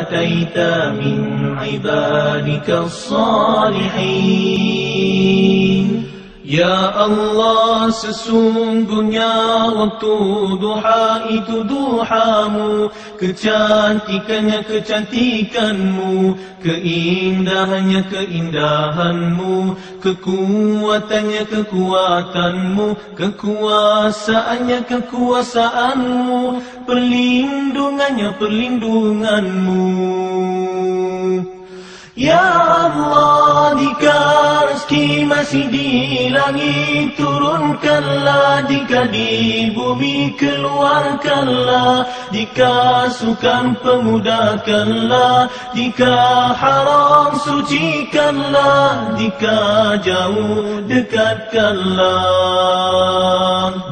أتيت من عبادك الصالحين. Ya Allah, sesungguhnya waktu duha itu duhamu, kecantikannya kecantikanmu, keindahannya keindahanmu, kekuatannya kekuatanmu, kekuasaannya kekuasaanmu, perlindungannya perlindunganmu. Ya Allah, jika rezeki masih di langit turunkanlah, jika di bumi keluarkanlah, jika sukar pemudahkanlah, jika haram sucikanlah, jika jauh dekatkanlah.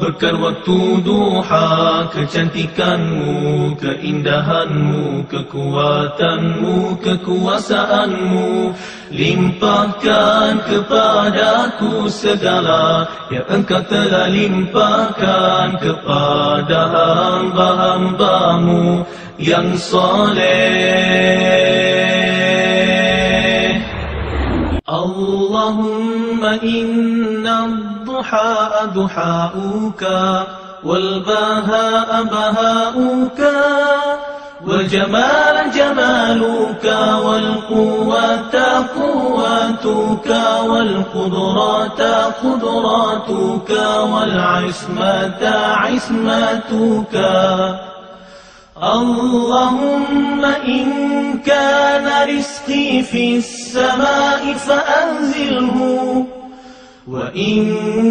Berkat waktu duha, kecantikanmu, keindahanmu, kekuatanmu, kekuasaanmu, limpahkan kepadaku segala yang Engkau telah limpahkan kepada hamba-hambamu yang soleh. Allahumma inna ad-duha duha'uka wal baha'a baha'uka والجمال جمالك والقوة قوتك والقدرات قدراتك والعصمة عصمتك. اللهم إن كان رزقي في السماء فأنزله، وإن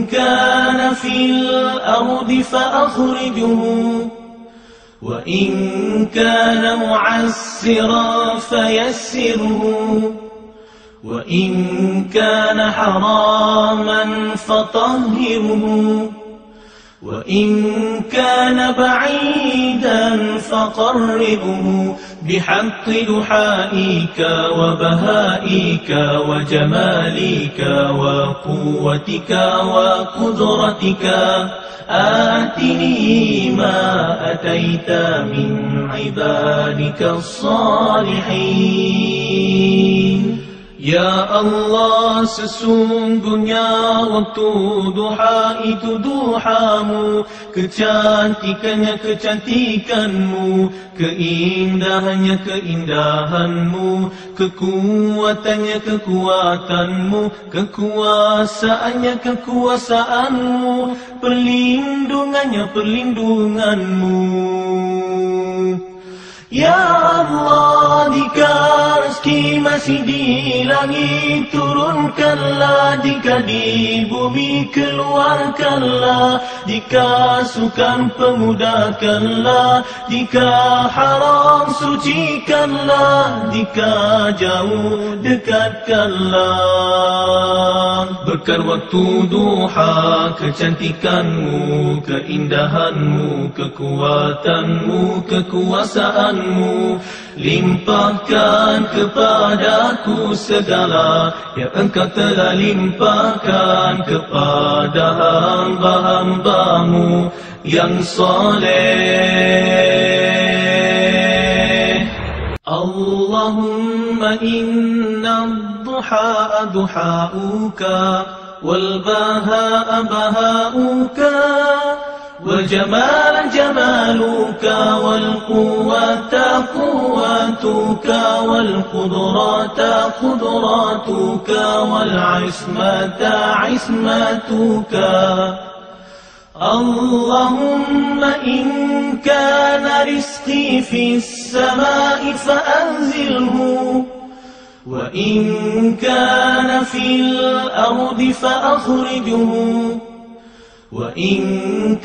كان في الأرض فأخرجه، وإن كان معسرا فيسره، وإن كان حراما فطهره، وإن كان بعيدا فقربه بحق دحائك وبهائك وجمالك وقوتك وقدرتك. آتني ما أتيت من عبادك الصالحين. Ya Allah, sesungguhnya waktu duha itu duhamu, kecantikannya kecantikanmu, keindahannya keindahanmu, kekuatannya kekuatanmu, kekuasaannya kekuasaanmu, perlindungannya perlindunganmu. Ya Allah, jika rezeki masih di langit turunkanlah, jika di bumi keluarkanlah, jika sukar pemudahkanlah, jika haram sucikanlah, jika jauh dekatkanlah. Berkat waktu duha, kecantikanmu, keindahanmu, kekuatanmu, kekuasaanmu, limpahkan kepadaku segala yang Engkau telah limpahkan kepada hamba-hambamu yang soleh. Allahumma inna ad-duha duha'uka wal baha'a baha'uka والجمال جمالك والقوة قوتك والقدرات قدراتك والعصمة عصمتك. اللهم إن كان رزقي في السماء فأنزله، وإن كان في الأرض فأخرجه، وإن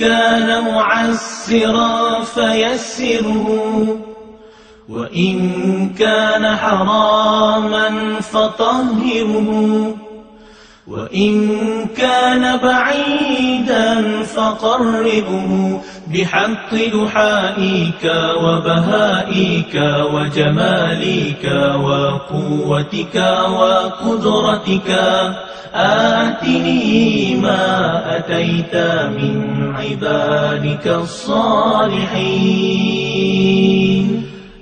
كان معسرا فيسره، وإن كان حراما فطهره، وإن كان بعيدا فقربه بحق دحائك وبهائك وجمالك وقوتك وقدرتك. آتني ما أتيت من عبادك الصالحين.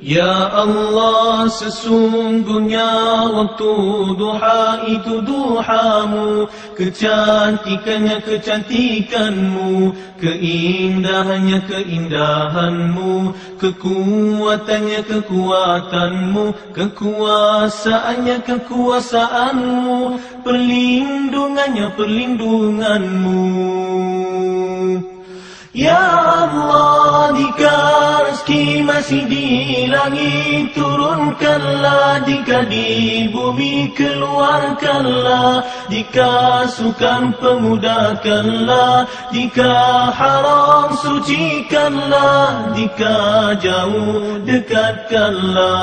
Ya Allah, sesungguhnya waktu duha itu duhamu, kecantikannya kecantikanmu, keindahannya keindahanmu, kekuatannya kekuatanmu, kekuasaannya kekuasaanmu, perlindungannya perlindunganmu. Ya Allah, jika rezeki masih di langit turunkanlah, jika di bumi keluarkanlah, jika sukar pemudahkanlah, jika haram sucikanlah, jika jauh dekatkanlah.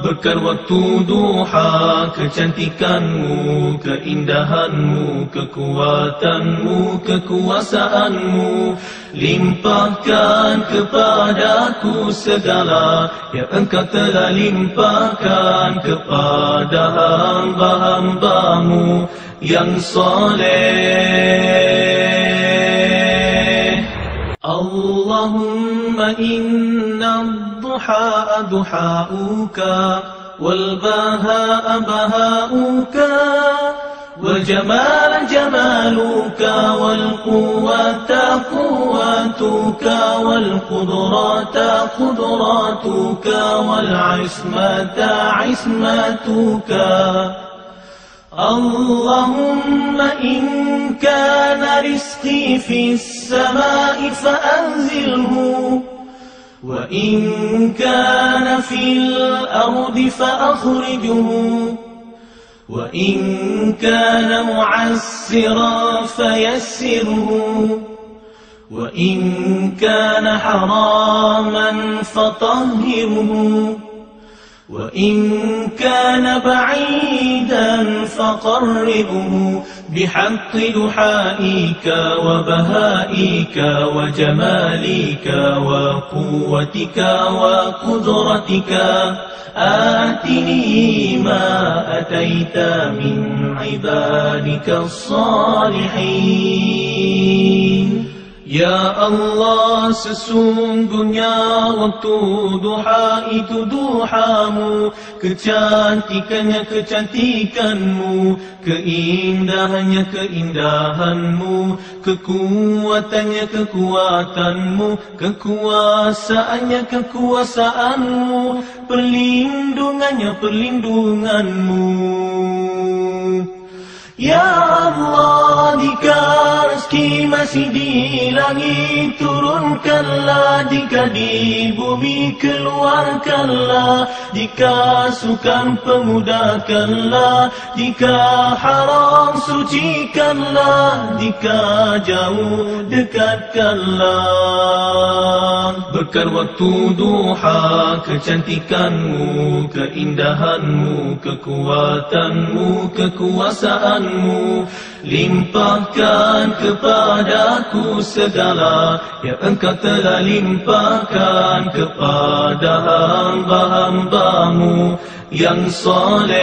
Berkat waktu duha, kecantikanmu, keindahanmu, kekuatanmu, kekuasaanmu, limpahkan kepadaku segala yang Engkau telah limpahkan kepada hamba-hambamu yang soleh. Allahumma inna ad-duha duhauka wal bahaa bahauka والجمال جمالك والقوة قوتك والقدرة قدرتك والعصمة عصمتك. اللهم إن كان رزقي في السماء فأنزله، وإن كان في الأرض فأخرجه، وإن كان معسرا فيسره، وإن كان حراما فطهره، وإن كان بعيدا فقربه بحق دحائك وبهائك وجمالك وقوتك وقدرتك. آتني ما أتيت من عبادك الصالحين. Ya Allah, sesungguhnya waktu duha itu duhamu, kecantikannya kecantikanmu, keindahannya keindahanmu, kekuatannya kekuatanmu, kekuasaannya kekuasaanmu, perlindungannya perlindunganmu. Ya Allah, jika rezeki masih di langit turunkanlah, jika di bumi keluarkanlah, jika sukar pemudahkanlah, jika haram sucikanlah, jika jauh dekatkanlah. Berkat waktu duha, kecantikanmu, keindahanmu, kekuatanmu, kekuasaanmu, limpahkan kepadaku segala yang Engkau telah limpahkan kepada hamba-hambamu yang soleh.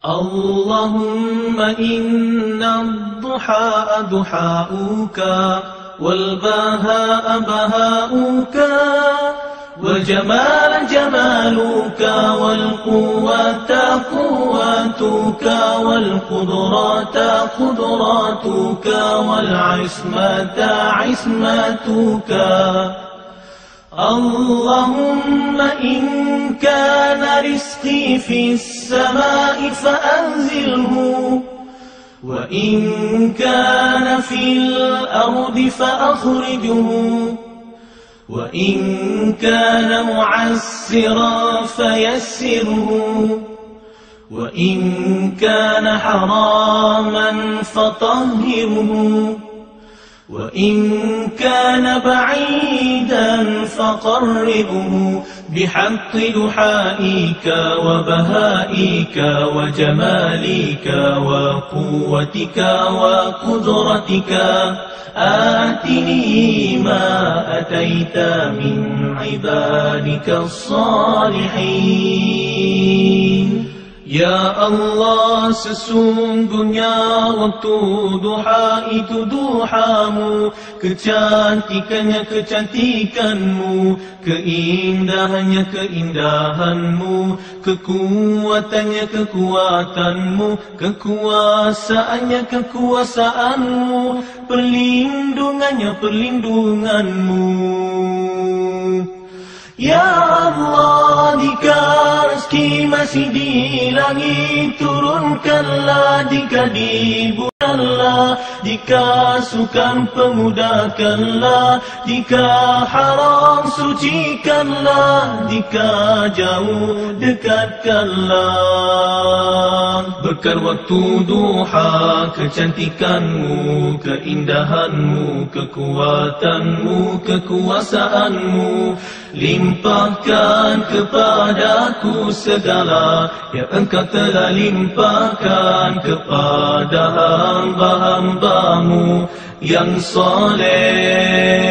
Allahumma inna ad-duha duhauka wal bahaa bahauka والجمال جمالك والقوة قوتك والقدرة قدرتك والعصمة عصمتك. اللهم إن كان رزقي في السماء فأنزله، وإن كان في الأرض فأخرجه، وإن كان معسرا فيسره، وإن كان حراما فطهره، وإن كان بعيدا فقربه بحق دحائك وبهائك وجمالك وقوتك وقدرتك. آتني ما أتيت من عبادك الصالحين. Ya Allah, sesungguhnya waktu duha itu duhamu, kecantikannya kecantikanmu, keindahannya keindahanmu, kekuatannya kekuatanmu, kekuasaannya kekuasaanmu, perlindungannya perlindunganmu. Ya Allah, jika rezeki masih di langit, turunkanlah, jika di bulanlah, jika sukar pemudahkanlah, jika haram sucikanlah, jika jauh dekatkanlah. Berkat waktu duha, kecantikanmu, keindahanmu, kekuatanmu, kekuasaanmu, limpahkan kepadaku segala yang engkau telah limpahkan kepada hamba-hambamu yang soleh.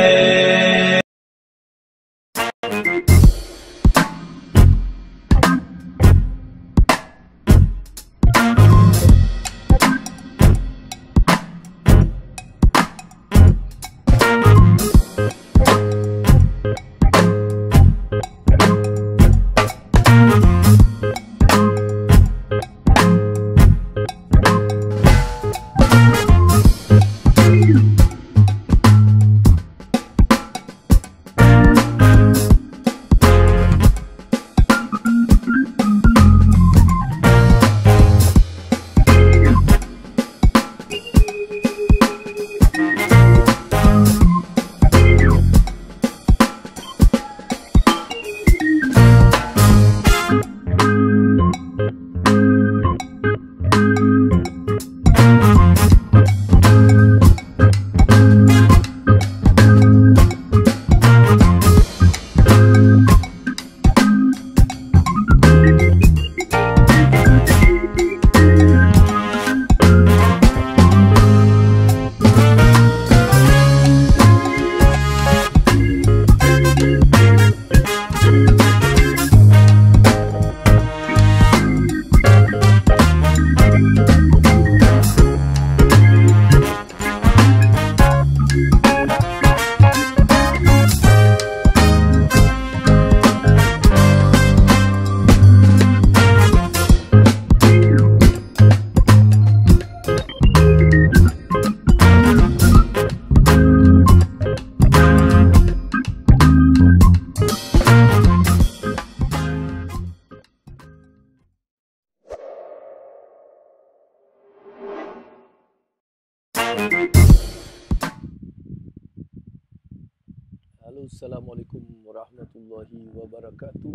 Halo, Assalamualaikum warahmatullahi wabarakatuh.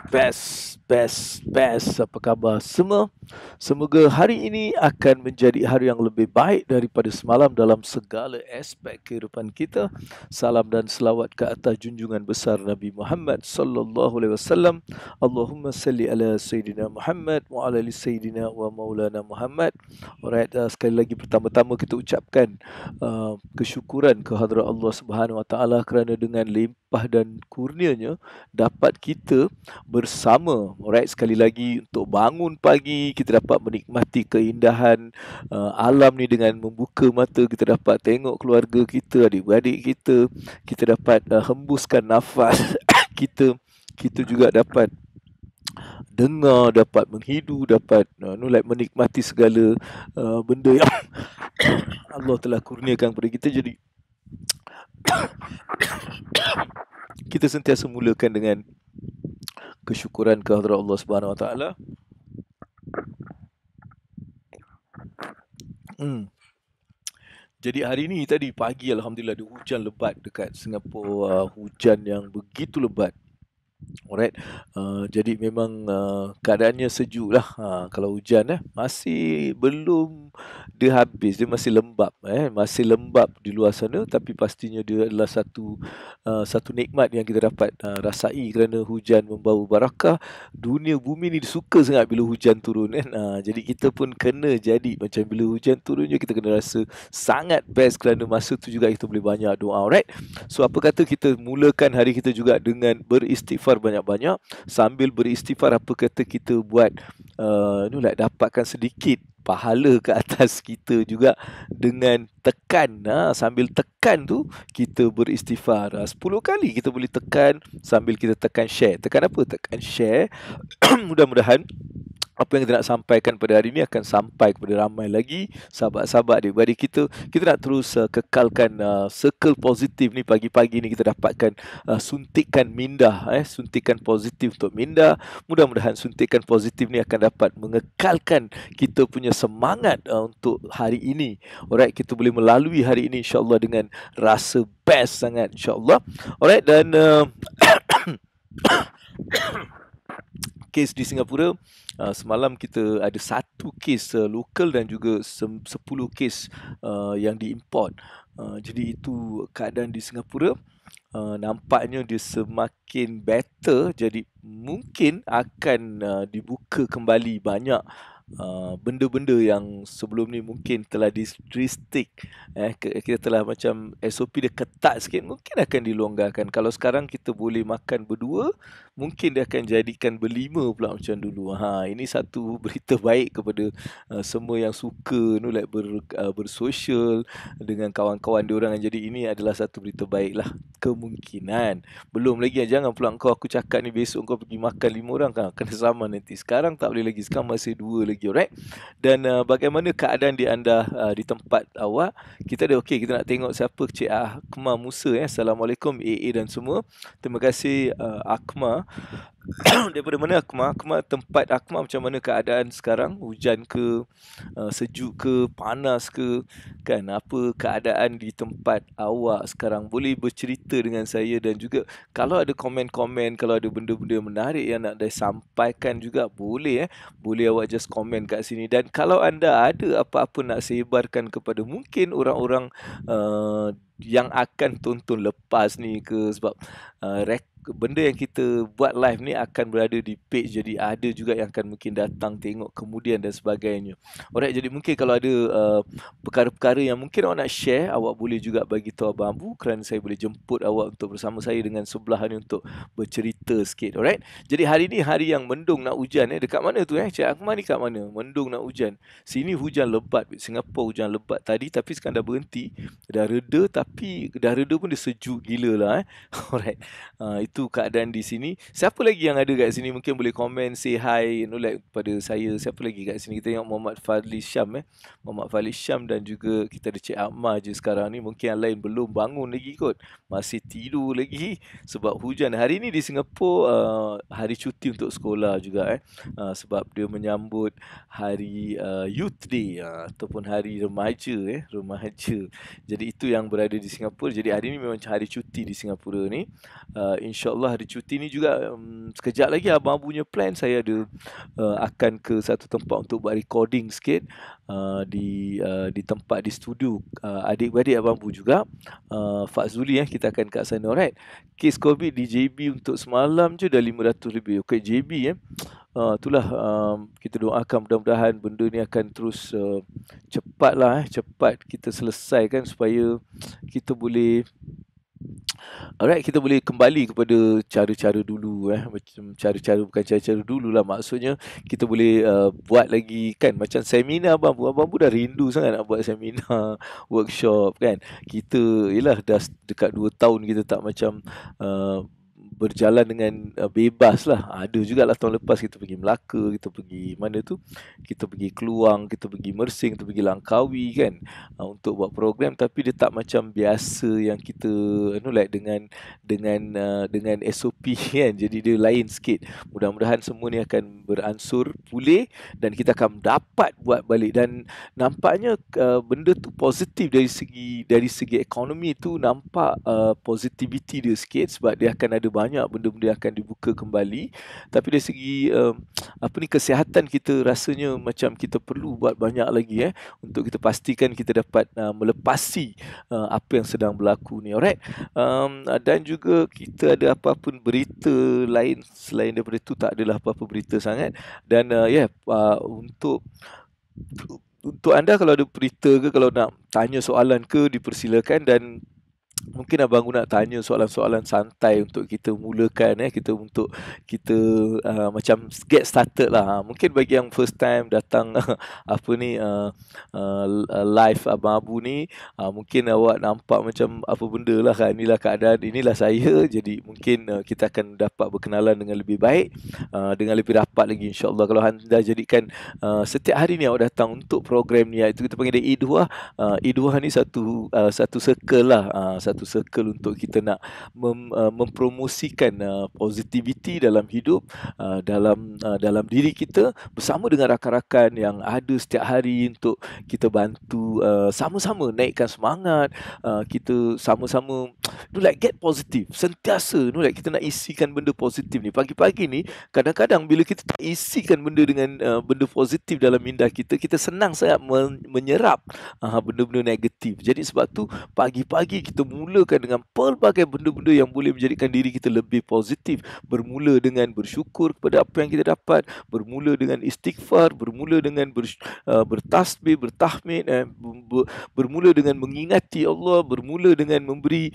Best. Apa khabar semua? Semoga hari ini akan menjadi hari yang lebih baik daripada semalam dalam segala aspek kehidupan kita. Salam dan selawat ke atas junjungan besar Nabi Muhammad sallallahu alaihi wasallam. Allahumma salli ala Sayyidina Muhammad wa ala ali Sayyidina wa Maulana Muhammad. Alright, sekali lagi pertama-tama kita ucapkan kesyukuran kehadrat Allah Subhanahu wa taala kerana dengan limpah dan kurnianya dapat kita bersama. Alright, sekali lagi untuk bangun pagi kita dapat menikmati keindahan alam ni dengan membuka mata, kita dapat tengok keluarga kita, adik-beradik kita dapat hembuskan nafas kita juga dapat dengar, dapat menghidu, dapat menikmati segala benda yang Allah telah kurniakan kepada kita. Jadi kita sentiasa mulakan dengan kesyukuran kehadrat Allah Subhanahu wa taala. Jadi hari ini tadi pagi alhamdulillah ada hujan lebat dekat Singapura, hujan yang begitu lebat. Alright, jadi memang keadaannya sejuk lah. Kalau hujan masih belum dia habis, dia masih lembap, masih lembap di luar sana. Tapi pastinya dia adalah satu nikmat yang kita dapat rasai kerana hujan membawa barakah. Dunia bumi ni suka sangat bila hujan turun kan. Jadi kita pun kena jadi macam bila hujan turunnya kita kena rasa sangat best kerana masa tu juga kita boleh banyak doa. Alright, so apa kata kita mulakan hari kita juga dengan beristighfar beristighfar banyak-banyak. Sambil beristighfar, apa kata kita buat dapatkan sedikit pahala ke atas kita juga dengan tekan. Sambil tekan tu kita beristighfar. 10 kali kita boleh tekan sambil kita tekan share. Tekan apa? Tekan share. Mudah-mudahan apa yang kita nak sampaikan pada hari ini akan sampai kepada ramai lagi sahabat-sahabat adik-beradik kita. Kita nak terus kekalkan circle positif ni. Pagi-pagi ni kita dapatkan suntikan minda, suntikan positif untuk minda. Mudah-mudahan suntikan positif ni akan dapat mengekalkan kita punya semangat untuk hari ini. Alright, kita boleh melalui hari ini insya-Allah dengan rasa best sangat insya-Allah. Alright, dan kes di Singapura, semalam kita ada 1 kes lokal dan juga 10 kes yang diimport. Jadi itu keadaan di Singapura. Nampaknya dia semakin better, jadi mungkin akan dibuka kembali banyak benda-benda yang sebelum ni mungkin telah di-restrict. Kita telah macam SOP dia ketat sikit, mungkin akan dilonggarkan. Kalau sekarang kita boleh makan berdua, mungkin dia akan jadikan berlima pula macam dulu. Ini satu berita baik kepada semua yang suka bersosial dengan kawan-kawan diorang. Jadi ini adalah satu berita baik lah, kemungkinan. Belum lagi, jangan pula aku cakap ni besok kau pergi makan 5 orang kan, kena sama nanti. Sekarang tak boleh lagi, sekarang masih 2 lagi, alright? Dan bagaimana keadaan di anda di tempat awak? Kita ada okey, kita nak tengok siapa Cik Akma Musa. Assalamualaikum AA dan semua. Terima kasih Akma. Daripada mana Akma? Tempat Akma macam mana keadaan sekarang? Hujan ke, sejuk ke, panas ke, kan? Apa keadaan di tempat awak sekarang? Boleh bercerita dengan saya, dan juga kalau ada komen-komen, kalau ada benda-benda menarik yang nak disampaikan juga boleh boleh awak just komen kat sini. Dan kalau anda ada apa-apa nak sebarkan kepada mungkin orang-orang yang akan tonton lepas ni ke, sebab benda yang kita buat live ni akan berada di page, jadi ada juga yang akan mungkin datang tengok kemudian dan sebagainya. Alright, jadi mungkin kalau ada perkara-perkara yang mungkin awak nak share, awak boleh juga bagi tahu Abang Abu, kerana saya boleh jemput awak untuk bersama saya dengan sebelah ni untuk bercerita sikit. Alright, jadi hari ni hari yang mendung nak hujan. Dekat mana tu Cik Akmal ni kat mana? Mendung nak hujan. Sini hujan lebat, Singapura hujan lebat tadi, tapi sekarang dah berhenti, dah reda. Tapi dah reda pun dia sejuk gila lah. Alright, itu keadaan di sini. Siapa lagi yang ada kat sini mungkin boleh komen, say hi kepada saya. Siapa lagi kat sini? Kita tengok Muhammad Fadli Syam Muhammad Fadli Syam, dan juga kita ada Cik Akmal je sekarang ni. Mungkin yang lain belum bangun lagi kot, masih tidur lagi sebab hujan. Hari ni di Singapura hari cuti untuk sekolah juga sebab dia menyambut hari Youth Day ataupun hari remaja remaja. Jadi itu yang berada di Singapura. Jadi hari ni memang hari cuti di Singapura ni. InsyaAllah hari cuti ni juga sekejap lagi Abang punya plan, saya ada akan ke satu tempat untuk buat recording sikit di tempat, di studio adik-beradik Abang Bu juga, Fazuli kita akan kat sana. Alright, kes COVID di JB untuk semalam je dah 500 lebih. Okay, JB itulah kita doakan mudah-mudahan benda ni akan terus cepat kita selesaikan supaya kita boleh kita boleh kembali kepada cara-cara dulu macam cara-cara, bukan cara-cara dulu lah, maksudnya kita boleh buat lagi kan, macam seminar Abang Bu dah rindu sangat nak buat seminar, workshop kan. Kita yelah dah dekat 2 tahun kita tak macam berjalan dengan bebas lah. Ada jugalah tahun lepas kita pergi Melaka, kita pergi mana tu, kita pergi Keluang, kita pergi Mersing, kita pergi Langkawi kan, untuk buat program. Tapi dia tak macam biasa yang kita dengan SOP kan. Jadi dia lain sikit. Mudah-mudahan semua ni akan beransur pulih dan kita akan dapat buat balik. Dan nampaknya benda tu positif dari segi ekonomi tu, nampak positivity dia sikit, sebab dia akan ada banyak benda-benda yang akan dibuka kembali. Tapi dari segi kesihatan, kita rasanya macam kita perlu buat banyak lagi untuk kita pastikan kita dapat melepasi apa yang sedang berlaku ni. Alright, dan juga kita ada apa-apa berita lain selain daripada itu, tak adalah apa-apa berita sangat. Dan untuk anda kalau ada berita ke, kalau nak tanya soalan ke, dipersilakan. Dan mungkin abang nak tanya soalan-soalan santai untuk kita mulakan untuk kita macam get started lah. Mungkin bagi yang first time datang apa ni live Abang Abu ni, mungkin awak nampak macam apa benda lah kan, inilah keadaan, inilah saya. Jadi mungkin kita akan dapat berkenalan dengan lebih baik, dengan lebih rapat lagi insya-Allah kalau anda jadikan setiap hari ni awak datang untuk program ni, iaitu kita panggil dia Idwah. Idwah ni satu circle lah, satu circle untuk kita nak mempromosikan positivity dalam hidup, dalam diri kita bersama dengan rakan-rakan yang ada setiap hari untuk kita bantu sama-sama naikkan semangat, kita sama-sama like get positif sentiasa, like kita nak isikan benda positif ni. Pagi-pagi ni kadang-kadang bila kita tak isikan benda dengan benda positif dalam minda kita, kita senang sangat menyerap benda-benda negatif. Jadi sebab tu pagi-pagi kita mulakan dengan pelbagai benda-benda yang boleh menjadikan diri kita lebih positif. Bermula dengan bersyukur kepada apa yang kita dapat, bermula dengan istighfar, bermula dengan bertasbih, bertahmid, bermula dengan mengingati Allah, bermula dengan memberi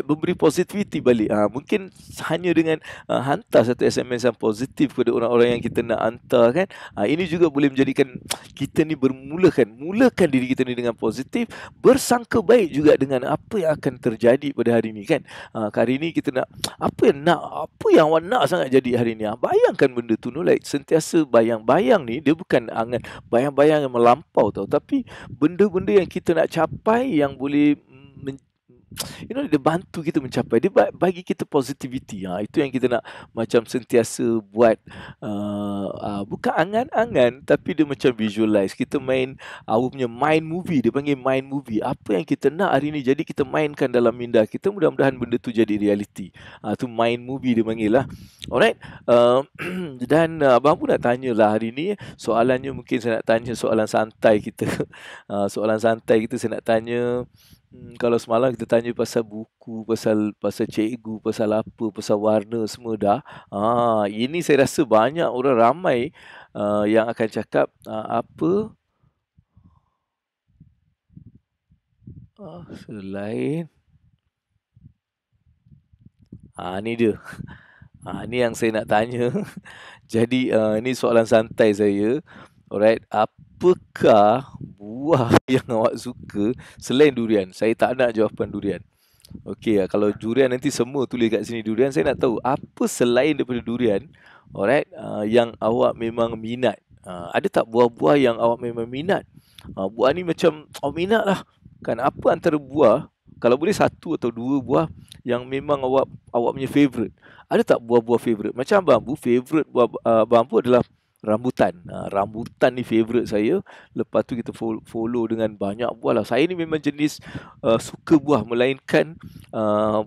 memberi positivity balik. Mungkin hanya dengan hantar satu SMS yang positif kepada orang-orang yang kita nak hantar kan. Ini juga boleh menjadikan kita ni mulakan diri kita ni dengan positif, bersangka baik juga dengan apa yang akan terjadi pada hari ni kan. Hari ni kita nak apa yang awak nak sangat jadi hari ni. Bayangkan benda tu, like sentiasa bayang-bayang ni, dia bukan angan bayang-bayang yang melampau tau, tapi benda-benda yang kita nak capai yang boleh dia bantu kita mencapai, dia bagi kita positivity. Itu yang kita nak macam sentiasa buat, bukan angan-angan, tapi dia macam visualize. Kita main our punya mind movie, dia panggil mind movie. Apa yang kita nak hari ni jadi kita mainkan dalam minda kita, mudah-mudahan benda tu jadi reality. Tu mind movie dia panggil lah. Alright. Dan abang pun nak tanya lah hari ni, soalannya mungkin saya nak tanya soalan santai kita. Soalan santai kita saya nak tanya, kalau semalam kita tanya pasal buku, pasal cikgu, pasal apa, pasal warna semua dah. Ini saya rasa banyak orang ramai yang akan cakap apa selain ni dia. Ni yang saya nak tanya. Jadi ini soalan santai saya. Alright, apakah buah yang awak suka selain durian? Saya tak nak jawapan durian. Okey, kalau durian nanti semua tulis kat sini durian. Saya nak tahu apa selain daripada durian, alright, yang awak memang minat. Ada tak buah-buah yang awak memang minat? Buah ni macam awak minat lah. Kan apa antara buah, kalau boleh satu atau dua buah yang memang awak punya favourite. Ada tak buah-buah favourite? Macam Abang Bu, favourite buah Abang Bu adalah rambutan. Rambutan ni favourite saya. Lepas tu kita follow dengan banyak buah lah. Saya ni memang jenis suka buah, melainkan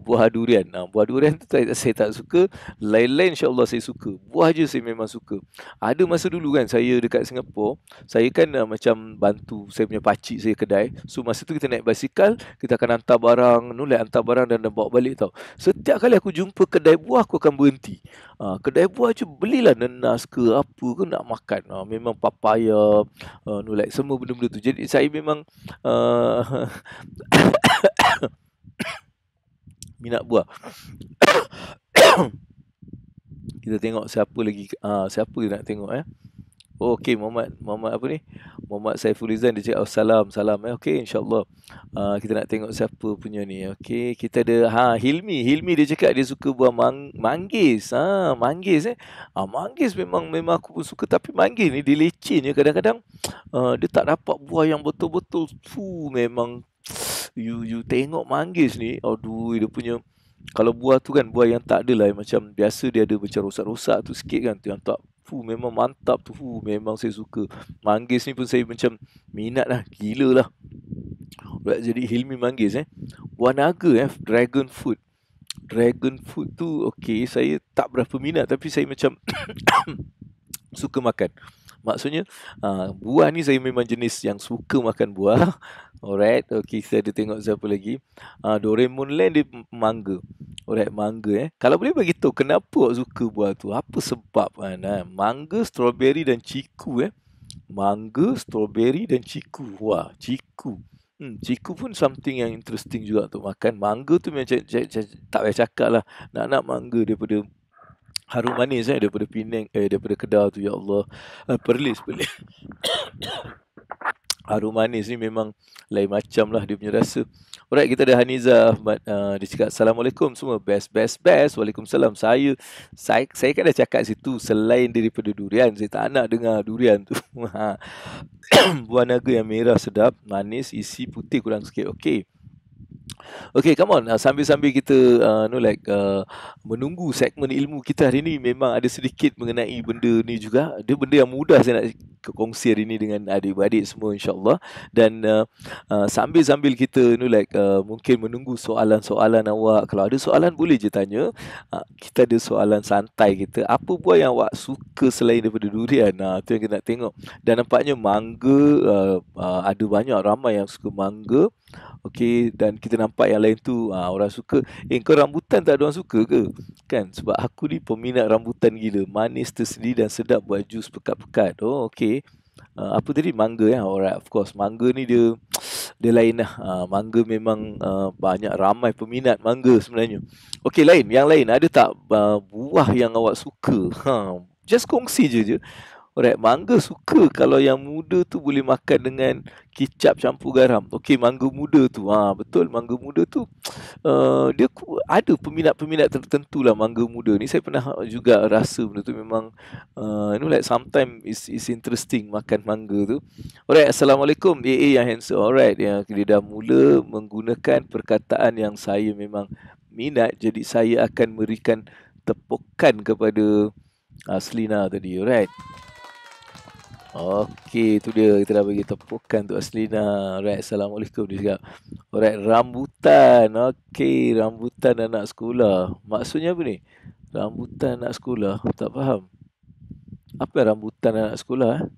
buah durian. Buah durian tu saya tak suka. Lain-lain insya-Allah saya suka. Buah je saya memang suka. Ada masa dulu kan saya dekat Singapura, saya kan macam bantu saya punya pakcik saya kedai. So masa tu kita naik basikal, kita akan hantar barang dan bawa balik tau. Setiap kali aku jumpa kedai buah, aku akan berhenti. Kedai buah je belilah nenas ke apa ke nak makan. Memang papaya, like semua benda-benda tu. Jadi saya memang minat buah. Kita tengok siapa lagi, siapa nak tengok okey, Muhammad apa ni? Muhammad Saifulizzan dia cakap salam. Okey, insya-Allah. Kita nak tengok siapa punya ni. Okey, kita ada Hilmi dia cakap dia suka buah manggis. Manggis manggis memang aku pun suka, tapi manggis ni dia lecehnya kadang-kadang dia tak dapat buah yang betul-betul memang you tengok manggis ni, aduh, dia punya kalau buah tu kan buah yang tak ada lah, macam biasa dia ada macam rosak-rosak tu sikit kan, tu yang tak memang mantap tu, memang saya suka. Manggis ni pun saya macam minat lah, gila lah. Jadi Hilmi manggis buah naga dragon fruit tu okey, saya tak berapa minat, tapi saya macam suka makan. Maksudnya buah ni saya memang jenis yang suka makan buah. Alright, okey, kita ada tengok siapa lagi. Doraemon Land dia mangga. Alright, mangga Kalau boleh bagi tahu kenapa awak suka buah tu? Apa sebab mangga, strawberry dan ciku Mangga, strawberry dan ciku. Wah, ciku. Ciku pun something yang interesting juga untuk makan. Mangga tu memang tak payah cakap lah. Nak mangga daripada harum manis daripada Penang, daripada Kedah tu, ya Allah. Perlis. Harum manis ni memang lain macam lah dia punya rasa. Alright, kita ada Haniza Ahmad. Dia cakap, Assalamualaikum semua. Best. Waalaikumsalam. Saya kan dah cakap situ, selain daripada durian, saya tak nak dengar durian tu. Buah naga yang merah sedap, manis, isi putih kurang sikit. Okay, come on. Sambil-sambil kita menunggu segmen ilmu kita hari ni, memang ada sedikit mengenai benda ni juga. Dia benda yang mudah saya nak kongsi hari ni dengan adik-beradik semua, insyaAllah. Dan sambil-sambil kita mungkin menunggu soalan-soalan awak. Kalau ada soalan boleh je tanya. Kita ada soalan santai kita. Apa buah yang awak suka selain daripada durian? Tu yang kita nak tengok. Dan nampaknya mangga, ada banyak ramai yang suka mangga. Okey, dan kita nampak yang lain tu orang suka. Kau rambutan tak ada orang suka ke? Kan, sebab aku ni peminat rambutan gila. Manis tersendiri dan sedap, buat jus pekat-pekat. Oh, okey. Apa tadi? Mangga ya. Alright, of course. Mangga ni dia lain lah. Mangga memang banyak ramai peminat mangga sebenarnya. Okey, yang lain ada tak buah yang awak suka? Just kongsi je. Alright, mangga suka kalau yang muda tu boleh makan dengan kicap campur garam. Okey, mangga muda tu. Betul, mangga muda tu dia ada peminat-peminat tertentu lah mangga muda ni. Saya pernah juga rasa benda tu memang sometimes is interesting makan mangga tu. Alright, Assalamualaikum AA yang handsome. Alright, dia dah mula menggunakan perkataan yang saya memang minat, jadi saya akan berikan tepukan kepada Aslina tadi. Alright. Okey, tu dia, kita dah bagi tepukan untuk Aslina. Alright, Assalamualaikum dia cakap. Alright, rambutan. Okey, rambutan anak sekolah. Maksudnya apa ni? Rambutan anak sekolah, tak faham. Apa rambutan anak sekolah?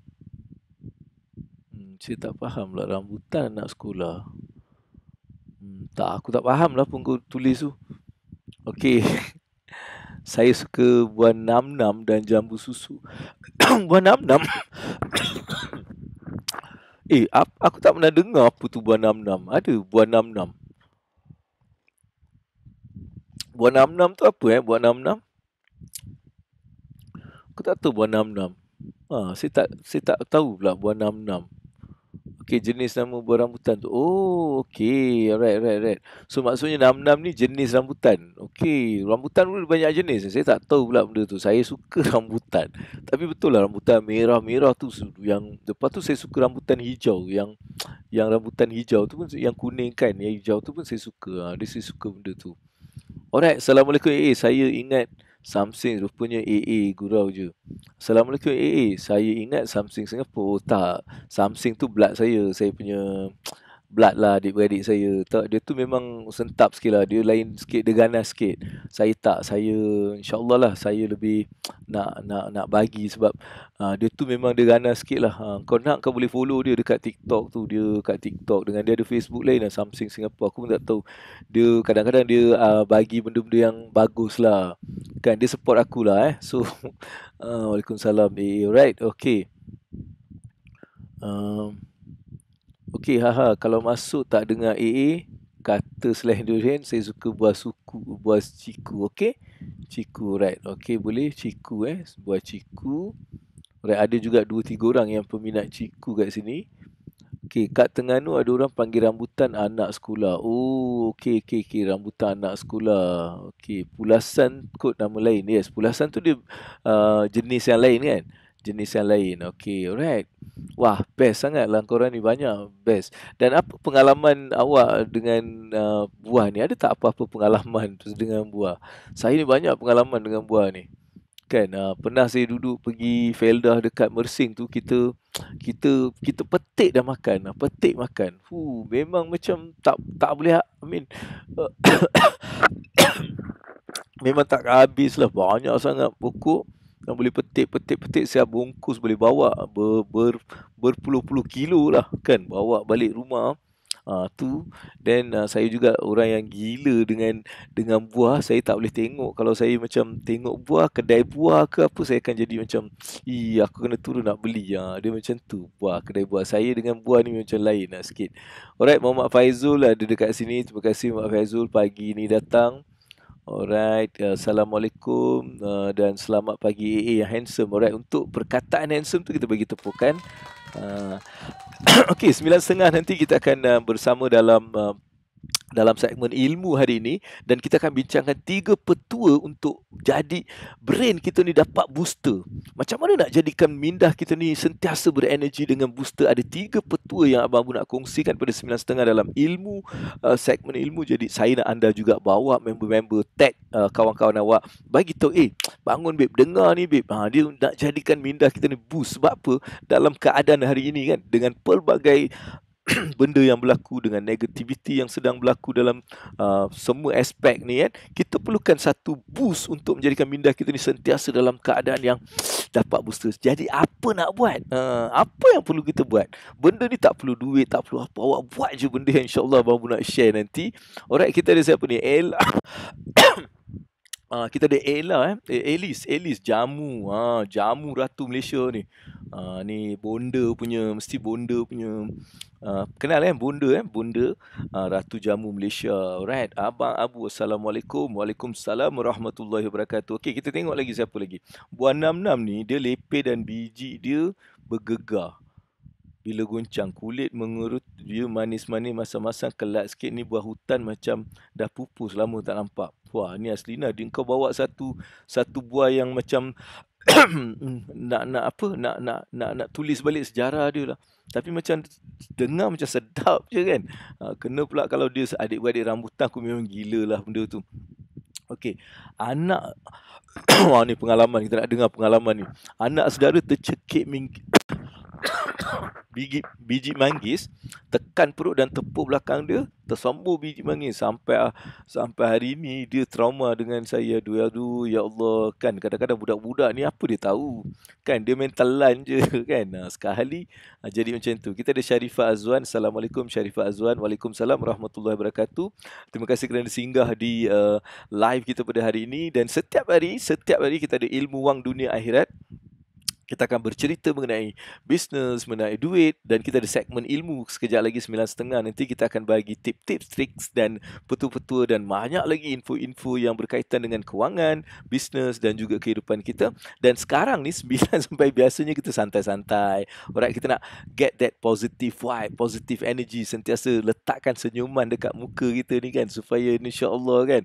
Saya tak faham lah, rambutan anak sekolah. Aku tak faham lah pun kau tulis tu. Okey. Saya suka buah nam-nam dan jambu susu. Buah nam-nam. Aku tak pernah dengar apa tu buah nam-nam. Ada buah nam-nam. Buah nam-nam tu apa buah nam-nam? Aku tak tahu buah nam-nam. Saya tak tahu pula buah nam-nam. Okey, jenis nama buah rambutan tu. Oh, okey. Alright. So maksudnya nam-nam ni jenis rambutan. Okey, rambutan pun banyak jenis. Saya tak tahu pula benda tu. Saya suka rambutan. Tapi betul lah, rambutan merah-merah tu yang, lepas tu saya suka rambutan hijau. Yang rambutan hijau tu pun, yang kuning kan, yang hijau tu pun saya suka. Saya suka benda tu. Alright, Assalamualaikum AA. Saya ingat Samsung, rupanya AA gurau je. Assalamualaikum AA. Saya ingat Samsung Singapore. Tak, Samsung tu blood saya punya blood lah, adik-beradik saya. Tak, dia tu memang sentap sikit lah. Dia lain sikit, dia ganas sikit. Saya insyaAllah lah, saya lebih nak bagi sebab dia tu memang dia ganas sikit lah. Kau boleh follow dia dekat TikTok tu. Dia kat TikTok dengan dia ada Facebook lain lah, Samsung Singapore. Aku pun tak tahu. Dia kadang-kadang dia bagi benda-benda yang bagus lah. Kan, dia support aku lah So, Waalaikumsalam. Alright, okay. Okey, kalau masuk tak dengar AA, kata selain durian, saya suka buah ciku, okey? Ciku, right. Okey, boleh ciku buah ciku. Right, ada juga 2-3 orang yang peminat ciku kat sini. Okey, kat Terengganu ada orang panggil rambutan anak sekolah. Oh, okey, rambutan anak sekolah. Okey, pulasan kot nama lain. Yes, pulasan tu dia jenis yang lain kan? Jenis yang lain. Okey, alright. Wah, best sangat lah korang ni, banyak. Best. Dan apa pengalaman awak dengan buah ni? Ada tak apa-apa pengalaman dengan buah? Saya ni banyak pengalaman dengan buah ni. Kan, pernah saya duduk pergi Feldah dekat Mersing tu, kita petik dah makan. Petik makan. Memang macam tak boleh, memang tak habis lah. Banyak sangat pokok yang boleh petik, siap bungkus, boleh bawa berpuluh-puluh kilo lah kan, bawa balik rumah. Tu. Dan saya juga orang yang gila dengan buah. Saya tak boleh tengok. Kalau saya macam tengok buah, kedai buah ke apa, saya akan jadi macam, aku kena turun nak beli. Dia macam tu. Buah, kedai buah. Saya dengan buah ni macam lain lah sikit. Alright, Muhammad Faizul ada dekat sini. Terima kasih Muhammad Faizul pagi ni datang. Alright, Assalamualaikum dan selamat pagi AA yang handsome. Alright, untuk perkataan handsome tu kita bagi tepukan. Okey, 9.30 nanti kita akan bersama dalam segmen ilmu hari ini, dan kita akan bincangkan 3 petua untuk jadi brain kita ni dapat booster. Macam mana nak jadikan minda kita ni sentiasa berenergi dengan booster? Ada 3 petua yang Abang Abu nak kongsikan pada 9.30 dalam ilmu, segmen ilmu. Jadi saya nak anda juga bawa member-member, tag kawan-kawan awak, bagi tahu, bangun babe, dengar ni babe, dia nak jadikan minda kita ni boost. Sebab apa? Dalam keadaan hari ini kan, dengan pelbagai benda yang berlaku, dengan negativity yang sedang berlaku dalam semua aspek ni kan, kita perlukan satu boost untuk menjadikan minda kita ni sentiasa dalam keadaan yang dapat booster. Jadi apa nak buat? Apa yang perlu kita buat? Benda ni tak perlu duit, tak perlu apa. Awak buat je benda yang insyaAllah Abang nak share nanti. Alright, kita ada siapa ni? Kita ada Elis jamu. Jamu Ratu Malaysia ni. Ni bonda punya, mesti bonda punya. Kenal bonda, Ratu Jamu Malaysia. Alright, Abang Abu, Assalamualaikum. Waalaikumsalam warahmatullahi wabarakatuh. Okey, kita tengok lagi siapa lagi. Buah 66 ni, dia lepeh dan biji dia bergegar bila goncang, kulit mengerut, dia manis-manis, masam-masam, kelat sikit. Ni buah hutan macam dah pupus, lama tak nampak. Wah, ni aslina. Kau bawa satu buah yang macam nak tulis balik sejarah dia lah. Tapi macam dengar macam sedap je kan. Kena pula kalau dia adik-beradik rambutan, aku memang gila lah benda tu. Okey, anak wah, ni pengalaman, kita nak dengar pengalaman ni. Anak saudara tercekik biji manggis, tekan perut dan tepuk belakang dia, tersambung biji manggis. Sampai hari ni dia trauma dengan saya. Aduh, ya Allah, kan kadang-kadang budak-budak ni apa dia tahu kan, dia mental line je kan. Sekali jadi macam tu. Kita ada Sharifah Azwan. Assalamualaikum Sharifah Azwan. Waalaikumsalam warahmatullahi wabarakatuh. Terima kasih kerana singgah di live kita pada hari ini. Dan setiap hari kita ada ilmu wang dunia akhirat. Kita akan bercerita mengenai bisnes, mengenai duit, dan kita ada segmen ilmu sekejap lagi 9.30. Nanti kita akan bagi tip-tips, triks dan petua-petua dan banyak lagi info-info yang berkaitan dengan kewangan, bisnes dan juga kehidupan kita. Dan sekarang ni 9 sampai biasanya kita santai-santai. Alright, kita nak get that positive vibe, positive energy, sentiasa letakkan senyuman dekat muka kita ni kan, supaya insya-Allah kan,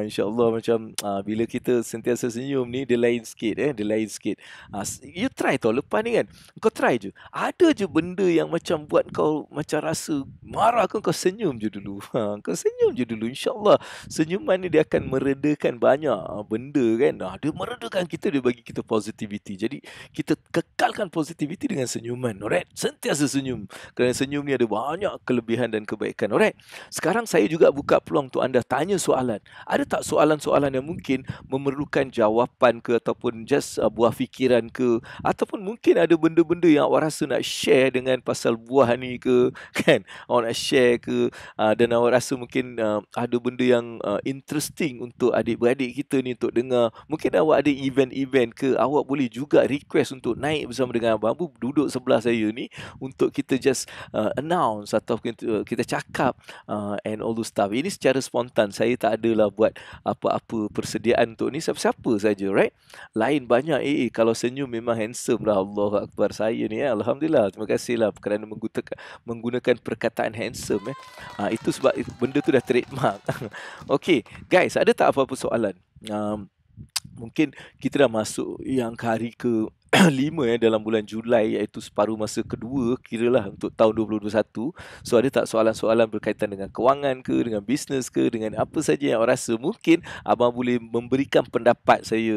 insya-Allah macam bila kita sentiasa senyum ni, dia lain sikit. You try tau lepas ni kan, kau try je. Ada je benda yang macam buat kau macam rasa marah, kau senyum je dulu. Kau senyum je dulu, insya-Allah senyuman ni dia akan meredakan banyak benda kan. Dia meredakan kita, dia bagi kita positivity. Jadi kita kekalkan positivity dengan senyuman. Alright, sentiasa senyum, kerana senyum ni ada banyak kelebihan dan kebaikan. Alright, sekarang saya juga buka peluang untuk anda tanya soalan. Ada tak soalan-soalan yang mungkin memerlukan jawapan ke, ataupun just buah fikiran ke, ataupun mungkin ada benda-benda yang awak rasa nak share dengan pasal buah ni ke kan, awak nak share ke, dan awak rasa mungkin ada benda yang interesting untuk adik-beradik kita ni untuk dengar. Mungkin awak ada event-event ke, awak boleh juga request untuk naik bersama dengan Abang Abu, duduk sebelah saya ni, untuk kita just announce atau kita cakap and all those stuff. Ini secara spontan, saya tak adalah buat apa-apa persediaan untuk ni, siapa-siapa saja, right? Lain banyak kalau senyum memang handsome lah. Allahu Akbar, saya ni alhamdulillah, terima kasih lah kerana menggunakan perkataan handsome itu sebab benda tu dah trademark. Okey guys, ada tak apa-apa soalan? Mungkin kita dah masuk yang hari ke 5 dalam bulan Julai, iaitu separuh masa kedua kiralah untuk tahun 2021. So ada tak soalan-soalan berkaitan dengan kewangan ke, dengan bisnes ke, dengan apa saja yang awak rasa mungkin abang boleh memberikan pendapat saya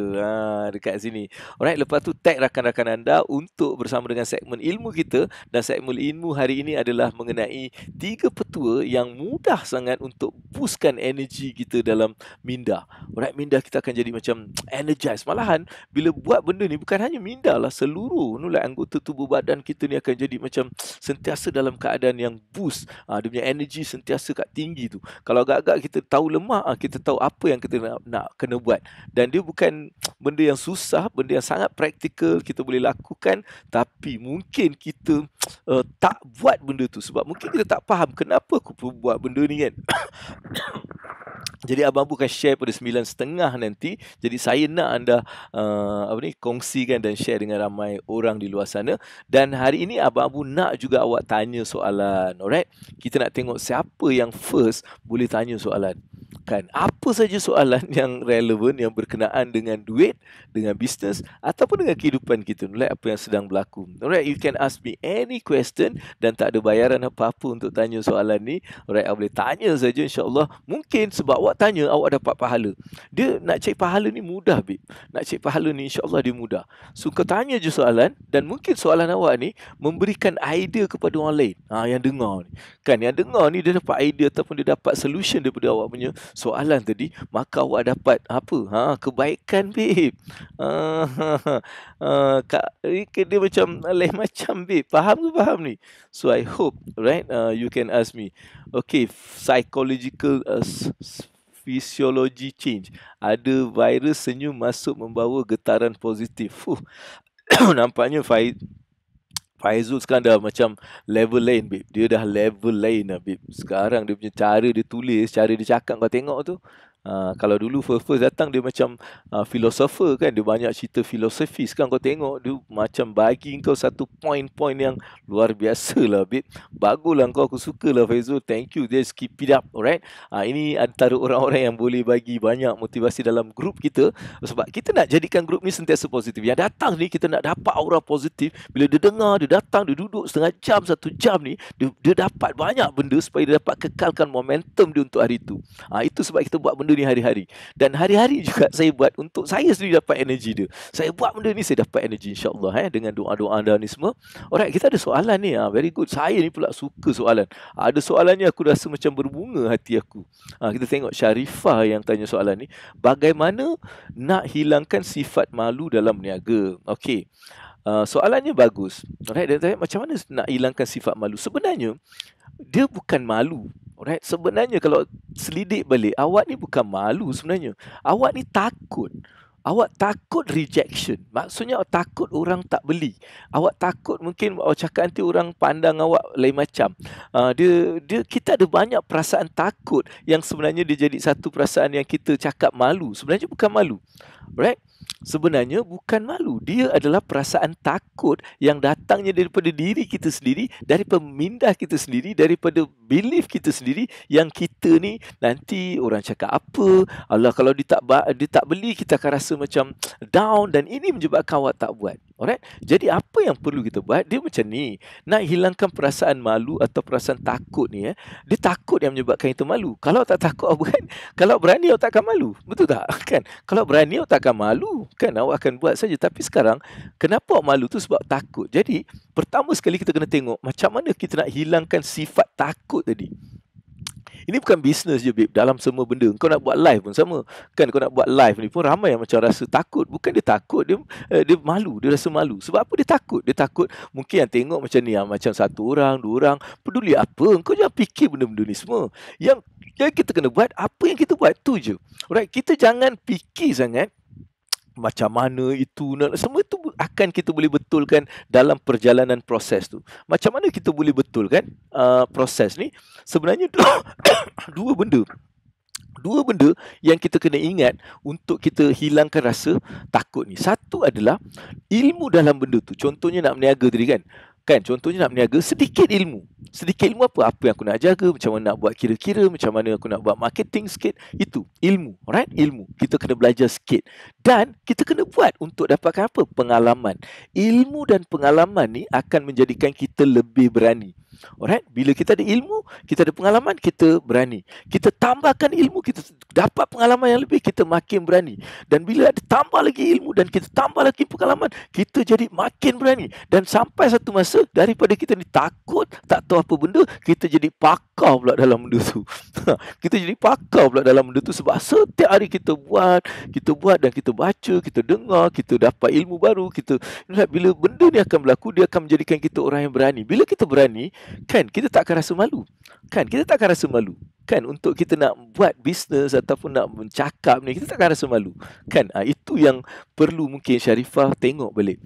dekat sini. Alright, lepas tu tag rakan-rakan anda untuk bersama dengan segmen ilmu kita. Dan segmen ilmu hari ini adalah mengenai 3 petua yang mudah sangat untuk boostkan energi kita dalam minda. Alright, minda kita akan jadi macam energized. Malahan bila buat benda ni bukan hanya minda sedarlah seluruh anggota tubuh badan kita ni akan jadi macam sentiasa dalam keadaan yang boost. Dia punya energi sentiasa kat tinggi tu. Kalau agak-agak kita tahu lemah, kita tahu apa yang kita nak kena buat. Dan dia bukan benda yang susah, benda yang sangat praktikal kita boleh lakukan, tapi mungkin kita tak buat benda tu sebab mungkin kita tak faham kenapa aku perlu buat benda ni kan. Jadi Abang Abu akan share pada 9.30 nanti. Jadi saya nak anda kongsikan dan share dengan ramai orang di luar sana. Dan hari ini Abang Abu nak juga awak tanya soalan. Alright? Kita nak tengok siapa yang first boleh tanya soalan. Kan? Apa saja soalan yang relevan, yang berkenaan dengan duit, dengan bisnes ataupun dengan kehidupan kita. Alright? Apa yang sedang berlaku. Alright? You can ask me any question dan tak ada bayaran apa-apa untuk tanya soalan ni. Alright? Awak boleh tanya saja, insya-Allah. Mungkin sebab awak tanya, awak dapat pahala. Dia nak cari pahala ni mudah, babe. Nak cari pahala ni insya-Allah dia mudah. So kau tanya je soalan dan mungkin soalan awak ni memberikan idea kepada orang lain. Yang dengar ni. Kan yang dengar ni dia dapat idea ataupun dia dapat solution daripada awak punya soalan tadi, maka awak dapat apa? Kebaikan, babe. Dia macam lain macam, babe. Faham ke faham ni? So I hope, right, you can ask me. Okay, psychological physiology change. Ada virus senyum masuk membawa getaran positif. Nampaknya Faizul sekarang dah macam level lain, babe. Dia dah level lain lah, babe. Sekarang dia punya cara dia tulis, cara dia cakap kau tengok tu. Kalau dulu first datang dia macam filosofer kan, dia banyak cerita filosofi. Sekarang kau tengok dia macam bagi kau satu point-point yang luar biasa lah, babe. Baguslah kau, aku suka lah Faizul. Thank you, just keep it up. Alright. Ini antara orang-orang yang boleh bagi banyak motivasi dalam grup kita. Sebab kita nak jadikan grup ni sentiasa positif. Yang datang ni kita nak dapat aura positif. Bila dia dengar, dia datang, dia duduk setengah jam, 1 jam ni, dia dapat banyak benda supaya dia dapat kekalkan momentum dia untuk hari tu. Itu sebab kita buat benda ni hari-hari. Dan hari-hari juga saya buat untuk saya sendiri dapat energi dia. Saya buat benda ni, saya dapat energi, insya-Allah, dengan doa-doa anda ni semua. Alright, kita ada soalan ni. Very good. Saya ni pula suka soalan. Ada soalannya aku rasa macam berbunga hati aku. Kita tengok Sharifah yang tanya soalan ni. Bagaimana nak hilangkan sifat malu dalam berniaga? Okey. Soalannya bagus. Alright, dan tanya macam mana nak hilangkan sifat malu? Sebenarnya dia bukan malu. Alright, sebenarnya kalau selidik balik, awak ni bukan malu sebenarnya. Awak ni takut. Awak takut rejection. Maksudnya awak takut orang tak beli. Awak takut mungkin awak cakap nanti orang pandang awak lain macam. Kita ada banyak perasaan takut yang sebenarnya dia jadi satu perasaan yang kita cakap malu. Sebenarnya bukan malu. Right? Sebenarnya bukan malu. Dia adalah perasaan takut yang datangnya daripada diri kita sendiri, daripada minda kita sendiri, daripada belief kita sendiri yang kita ni nanti orang cakap apa. Allah, kalau dia tak beli, kita akan rasa macam down dan ini menyebabkan awak tak buat. Alright? Jadi apa yang perlu kita buat? Dia macam ni. Nak hilangkan perasaan malu atau perasaan takut ni, dia takut yang menyebabkan kita malu. Kalau tak takut apa kan? Kalau berani awak tak akan malu. Betul tak? Kan? Kalau berani awak tak akan malu. Kan? Awak akan buat saja. Tapi sekarang, kenapa awak malu tu? Sebab takut. Jadi, pertama sekali kita kena tengok macam mana kita nak hilangkan sifat takut tadi. Ini bukan bisnes je, babe. Dalam semua benda. Kau nak buat live pun sama. Kan kau nak buat live ni pun ramai yang macam rasa takut. Bukan dia takut. Dia malu. Dia rasa malu. Sebab apa dia takut? Dia takut mungkin yang tengok macam ni. Macam 1 orang, 2 orang. Peduli apa? Kau jangan fikir benda-benda ni semua. Yang kita kena buat, apa yang kita buat tu je. Alright? Kita jangan fikir sangat macam mana itu, semua itu akan kita boleh betulkan dalam perjalanan proses tu. Macam mana kita boleh betulkan proses ni? Sebenarnya dua benda yang kita kena ingat untuk kita hilangkan rasa takut ni. Satu adalah ilmu dalam benda tu. Contohnya nak berniaga tadi kan. Contohnya nak berniaga, sedikit ilmu. Sedikit ilmu apa? Apa yang aku nak jaga, macam mana nak buat kira-kira, macam mana aku nak buat marketing sikit. Itu, ilmu. Alright? Ilmu. Kita kena belajar sikit. Dan kita kena buat untuk dapatkan apa? Pengalaman. Ilmu dan pengalaman ni akan menjadikan kita lebih berani. Alright? Bila kita ada ilmu, kita ada pengalaman, kita berani. Kita tambahkan ilmu, kita dapat pengalaman yang lebih, kita makin berani. Dan bila ada tambah lagi ilmu dan kita tambah lagi pengalaman, kita jadi makin berani. Dan sampai satu masa, daripada kita ni takut, tak tahu apa benda, kita jadi pakar pula dalam benda tu. Kita jadi pakar pula dalam benda tu sebab setiap hari kita buat dan kita baca, kita dengar, kita dapat ilmu baru, kita bila benda ni akan berlaku, dia akan menjadikan kita orang yang berani. Bila kita berani, kan kita tak akan rasa malu. Kan kita tak akan rasa malu. Kan untuk kita nak buat bisnes ataupun nak mencakap ni, kita tak akan rasa malu. Kan itu yang perlu mungkin Sharifah tengok balik.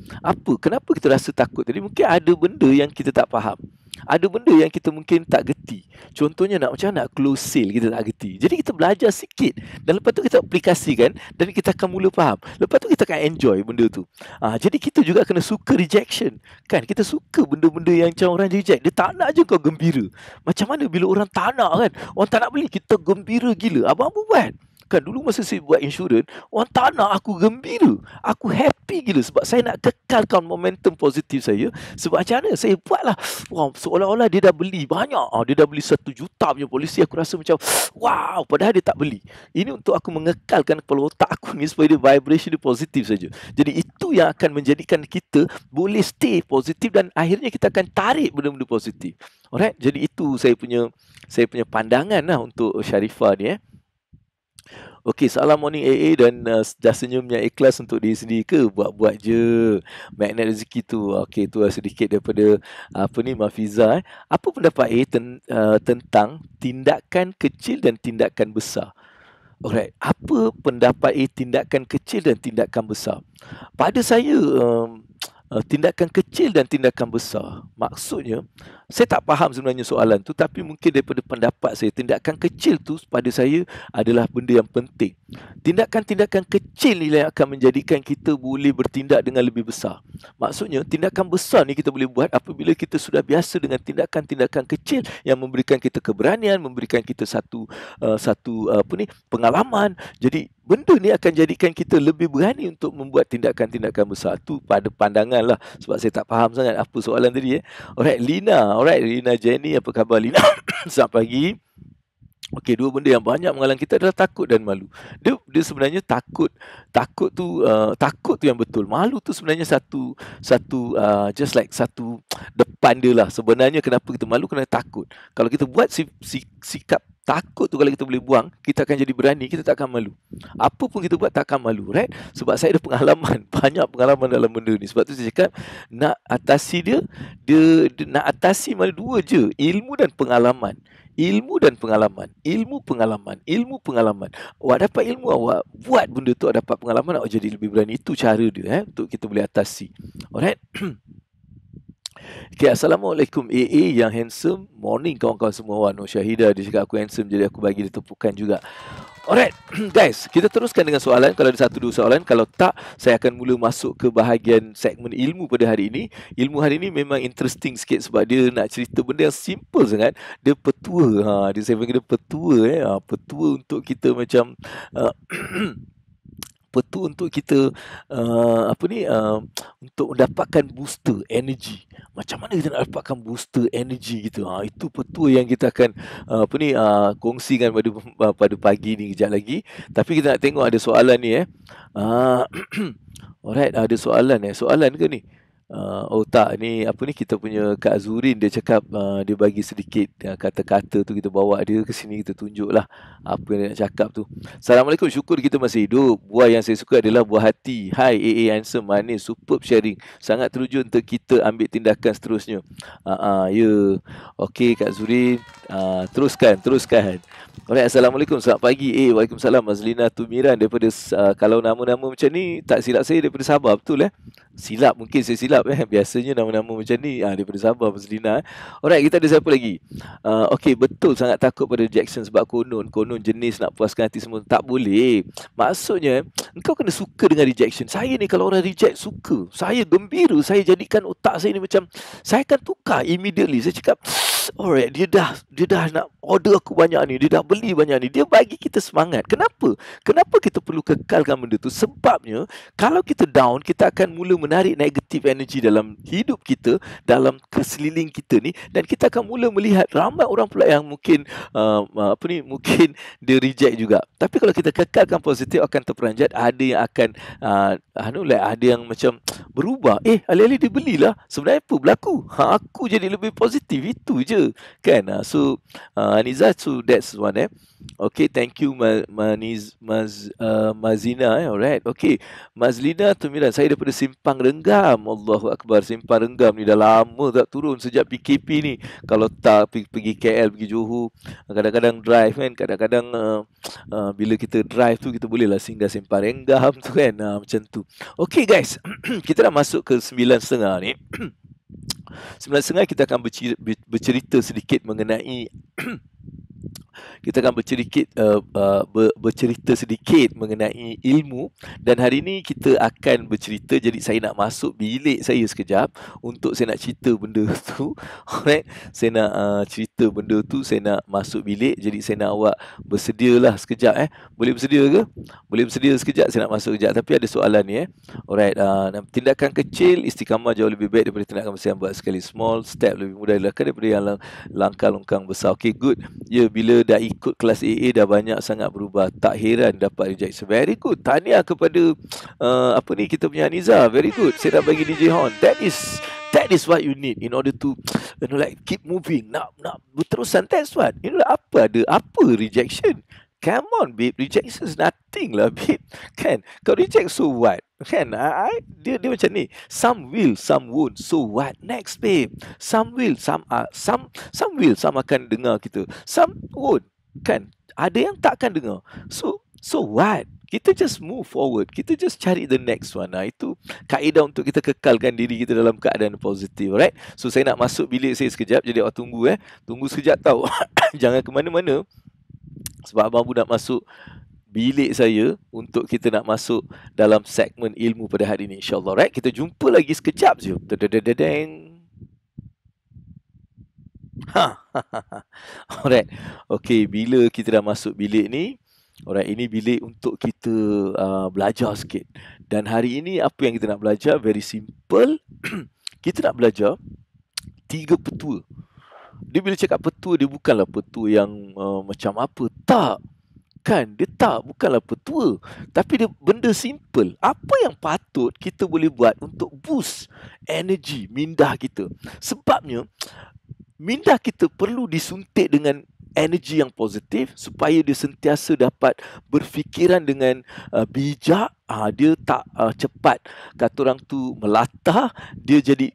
Kenapa kita rasa takut tadi? Mungkin ada benda yang kita tak faham. Ada benda yang kita mungkin tak gerti. Contohnya macam nak close sale, kita tak gerti. Jadi kita belajar sikit dan lepas tu kita aplikasikan dan kita akan mula faham. Lepas tu kita akan enjoy benda tu. Jadi kita juga kena suka rejection. Kan kita suka benda-benda yang macam orang reject. Dia tak nak je kau gembira. Macam mana bila orang tak nak kan? Orang tak nak beli, kita gembira gila. Abang buat. Kan dulu masa saya buat insurans, orang tak nak aku gembira. Aku happy gila sebab saya nak kekalkan momentum positif saya. Sebab macam mana? Saya buatlah. Wow, seolah-olah dia dah beli banyak. Dia dah beli 1 juta punya polisi. Aku rasa macam wow, padahal dia tak beli. Ini untuk aku mengekalkan kepala otak aku ni supaya dia vibration dia positif saja. Jadi itu yang akan menjadikan kita boleh stay positif dan akhirnya kita akan tarik benda-benda positif. Alright, jadi itu saya punya pandangan lah untuk Sharifah ni. Okey, salam morning AA dan dah senyumnya ikhlas untuk diri sendiri ke? Buat-buat je. Magnet rezeki tu. Okey, tu sedikit daripada Mafiza. Apa pendapat A tentang tindakan kecil dan tindakan besar? Alright, apa pendapat A tindakan kecil dan tindakan besar? Pada saya, tindakan kecil dan tindakan besar, maksudnya saya tak faham sebenarnya soalan tu, tapi mungkin daripada pendapat saya, tindakan kecil tu pada saya adalah benda yang penting. Tindakan-tindakan kecil ni yang akan menjadikan kita boleh bertindak dengan lebih besar. Maksudnya tindakan besar ni kita boleh buat apabila kita sudah biasa dengan tindakan-tindakan kecil yang memberikan kita keberanian, memberikan kita satu pengalaman. Jadi benda ni akan jadikan kita lebih berani untuk membuat tindakan-tindakan besar. Tu pada pandangan lah, sebab saya tak faham sangat apa soalan tadi. Alright, Lina Jenny, apa khabar Lina? Selamat pagi. Okey, dua benda yang banyak menghalang kita adalah takut dan malu. Dia sebenarnya takut tu yang betul. Malu tu sebenarnya satu just like satu depan dia lah. Sebenarnya kenapa kita malu? Kerana takut. Kalau kita buat sikap takut tu, kalau kita boleh buang, kita akan jadi berani, kita tak akan malu. Apa pun kita buat tak akan malu, right? Sebab saya ada pengalaman, banyak pengalaman dalam benda ni. Sebab tu saya cakap nak atasi dia nak atasi mana dua je, ilmu dan pengalaman. Ilmu pengalaman. Awak dapat ilmu, awak buat benda tu, awak dapat pengalaman, awak jadi lebih berani. Itu cara dia untuk kita boleh atasi. Alright. Okay, Assalamualaikum AA yang handsome. Morning kawan-kawan semua. Nur Syahidah, dia cakap aku handsome, jadi aku bagi dia tepukan juga. Alright, guys, kita teruskan dengan soalan. Kalau ada 1-2 soalan, kalau tak, saya akan mula masuk ke bahagian segmen ilmu pada hari ini. Ilmu hari ini memang interesting sikit sebab dia nak cerita benda yang simple sangat. Dia petua. Saya panggil dia petua. Petua untuk kita macam petua untuk kita untuk mendapatkan booster energy. Macam mana kita nak dapatkan booster energy gitu? Itu petua yang kita akan kongsikan pada pagi ni kejap lagi. Tapi kita nak tengok ada soalan ni alright, ada soalan soalan ke ni? Tak, ni kita punya Kak Zurin, dia cakap dia bagi sedikit kata-kata tu, kita bawa dia ke sini, kita tunjuklah apa yang dia nak cakap tu. Assalamualaikum, syukur kita masih hidup. Buah yang saya suka adalah buah hati. Hai AA handsome, manis, superb sharing. Sangat teruja untuk kita ambil tindakan seterusnya. Okey Kak Zurin, teruskan. Alright, Assalamualaikum, selamat pagi. Waalaikumsalam. Mazlina Tumiran daripada kalau nama-nama macam ni tak silap saya daripada Sabah, betul silap, mungkin saya silap biasanya nama-nama macam ni daripada Sabah, Mazlina. Alright, kita ada siapa lagi? Okey, betul, sangat takut pada rejection sebab konon jenis nak puaskan hati semua. Tak boleh. Maksudnya engkau kena suka dengan rejection. Saya ni kalau orang reject, suka, saya gembira, saya jadikan otak saya ni macam saya akan tukar immediately. Saya cakap alright, dia dah nak order aku banyak ni, dia dah beli banyak ni, dia bagi kita semangat. Kenapa kita perlu kekalkan benda tu? Sebabnya kalau kita down, kita akan mula menarik positive energy dalam hidup kita, dalam keseliling kita ni, dan kita akan mula melihat ramai orang pula yang mungkin mungkin dia reject juga. Tapi kalau kita kekalkan positif, akan terperanjat. Ada yang akan ada yang macam berubah. Alih-alih dia belilah, sebenarnya apa berlaku? Aku jadi lebih positif, itu je kan. So Aniza, so that's one. Okay, thank you Mazina. Alright, okay. Mazlina Tumiran, saya daripada Simpang Renggam. Allahu Akbar, Simpang Renggam ni dah lama tak turun sejak PKP ni. Kalau tak pergi KL, pergi Johor, kadang-kadang drive kan, kadang-kadang bila kita drive tu, kita bolehlah singgah Simpang Renggam tu kan, macam tu. Okay guys, kita dah masuk ke 9.30 ni. 9.30 kita akan bercerita sedikit mengenai bercerita sedikit mengenai ilmu, dan hari ini kita akan bercerita. Jadi saya nak masuk bilik saya sekejap untuk saya nak cerita benda tu. Alright, saya nak cerita benda tu, saya nak masuk bilik. Jadi saya nak awak bersedialah sekejap. Boleh bersedia ke? Boleh bersedia sekejap, saya nak masuk sekejap. Tapi ada soalan ni. Alright, tindakan kecil istiqamah jauh lebih baik daripada tindakan besar yang buat sekali. Small step lebih mudah dilakukan daripada yang langkah longkang besar. Okay, good. Ya, bila dah ikut kelas AA dah banyak sangat berubah. Tak heran dapat rejection. Very good. Tahniah kepada kita punya Aniza. Very good. Saya dah bagi DJ Hon. That is what you need in order to keep moving. Nak berterusan. That's what. Apa rejection? Come on, babe. Rejection is nothing lah, babe. Kan? Kau reject, so what? Kan? Dia macam ni. Some will, some won't. So what? Next, babe. Some will, some will, some akan dengar kita. Some won't. Kan? Ada yang tak akan dengar. So what? Kita just move forward. Kita just cari the next one. Itu kaedah untuk kita kekalkan diri kita dalam keadaan positif. Alright? So saya nak masuk bilik saya sekejap. Jadi awak tunggu. Tunggu sekejap tau. Jangan ke mana-mana. Sebab Abang Bu nak masuk bilik saya untuk kita nak masuk dalam segmen ilmu pada hari ini, insyaAllah. Right? Kita jumpa lagi sekejap je. Alright. Okay, bila kita dah masuk bilik ni, alright, ini bilik untuk kita belajar sikit. Dan hari ini apa yang kita nak belajar? Very simple. Kita nak belajar 3 petua. Dia bila cakap petua, dia bukanlah petua yang macam apa. Tak. Kan? Dia bukanlah petua. Tapi dia benda simple. Apa yang patut kita boleh buat untuk boost energi minda kita. Sebabnya, minda kita perlu disuntik dengan energi yang positif supaya dia sentiasa dapat berfikiran dengan bijak. Dia tak cepat, kata orang tu, melatah. Dia jadi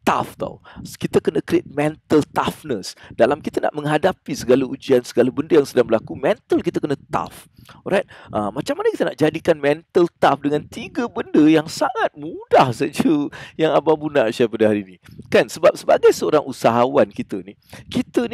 tough tau. Kita kena create mental toughness. Dalam kita nak menghadapi segala ujian, segala benda yang sedang berlaku, mental kita kena tough. Alright? Macam mana kita nak jadikan mental tough dengan 3 benda yang sangat mudah saja yang Abang Bu nak share pada hari ini. Kan? Sebab sebagai seorang usahawan kita ni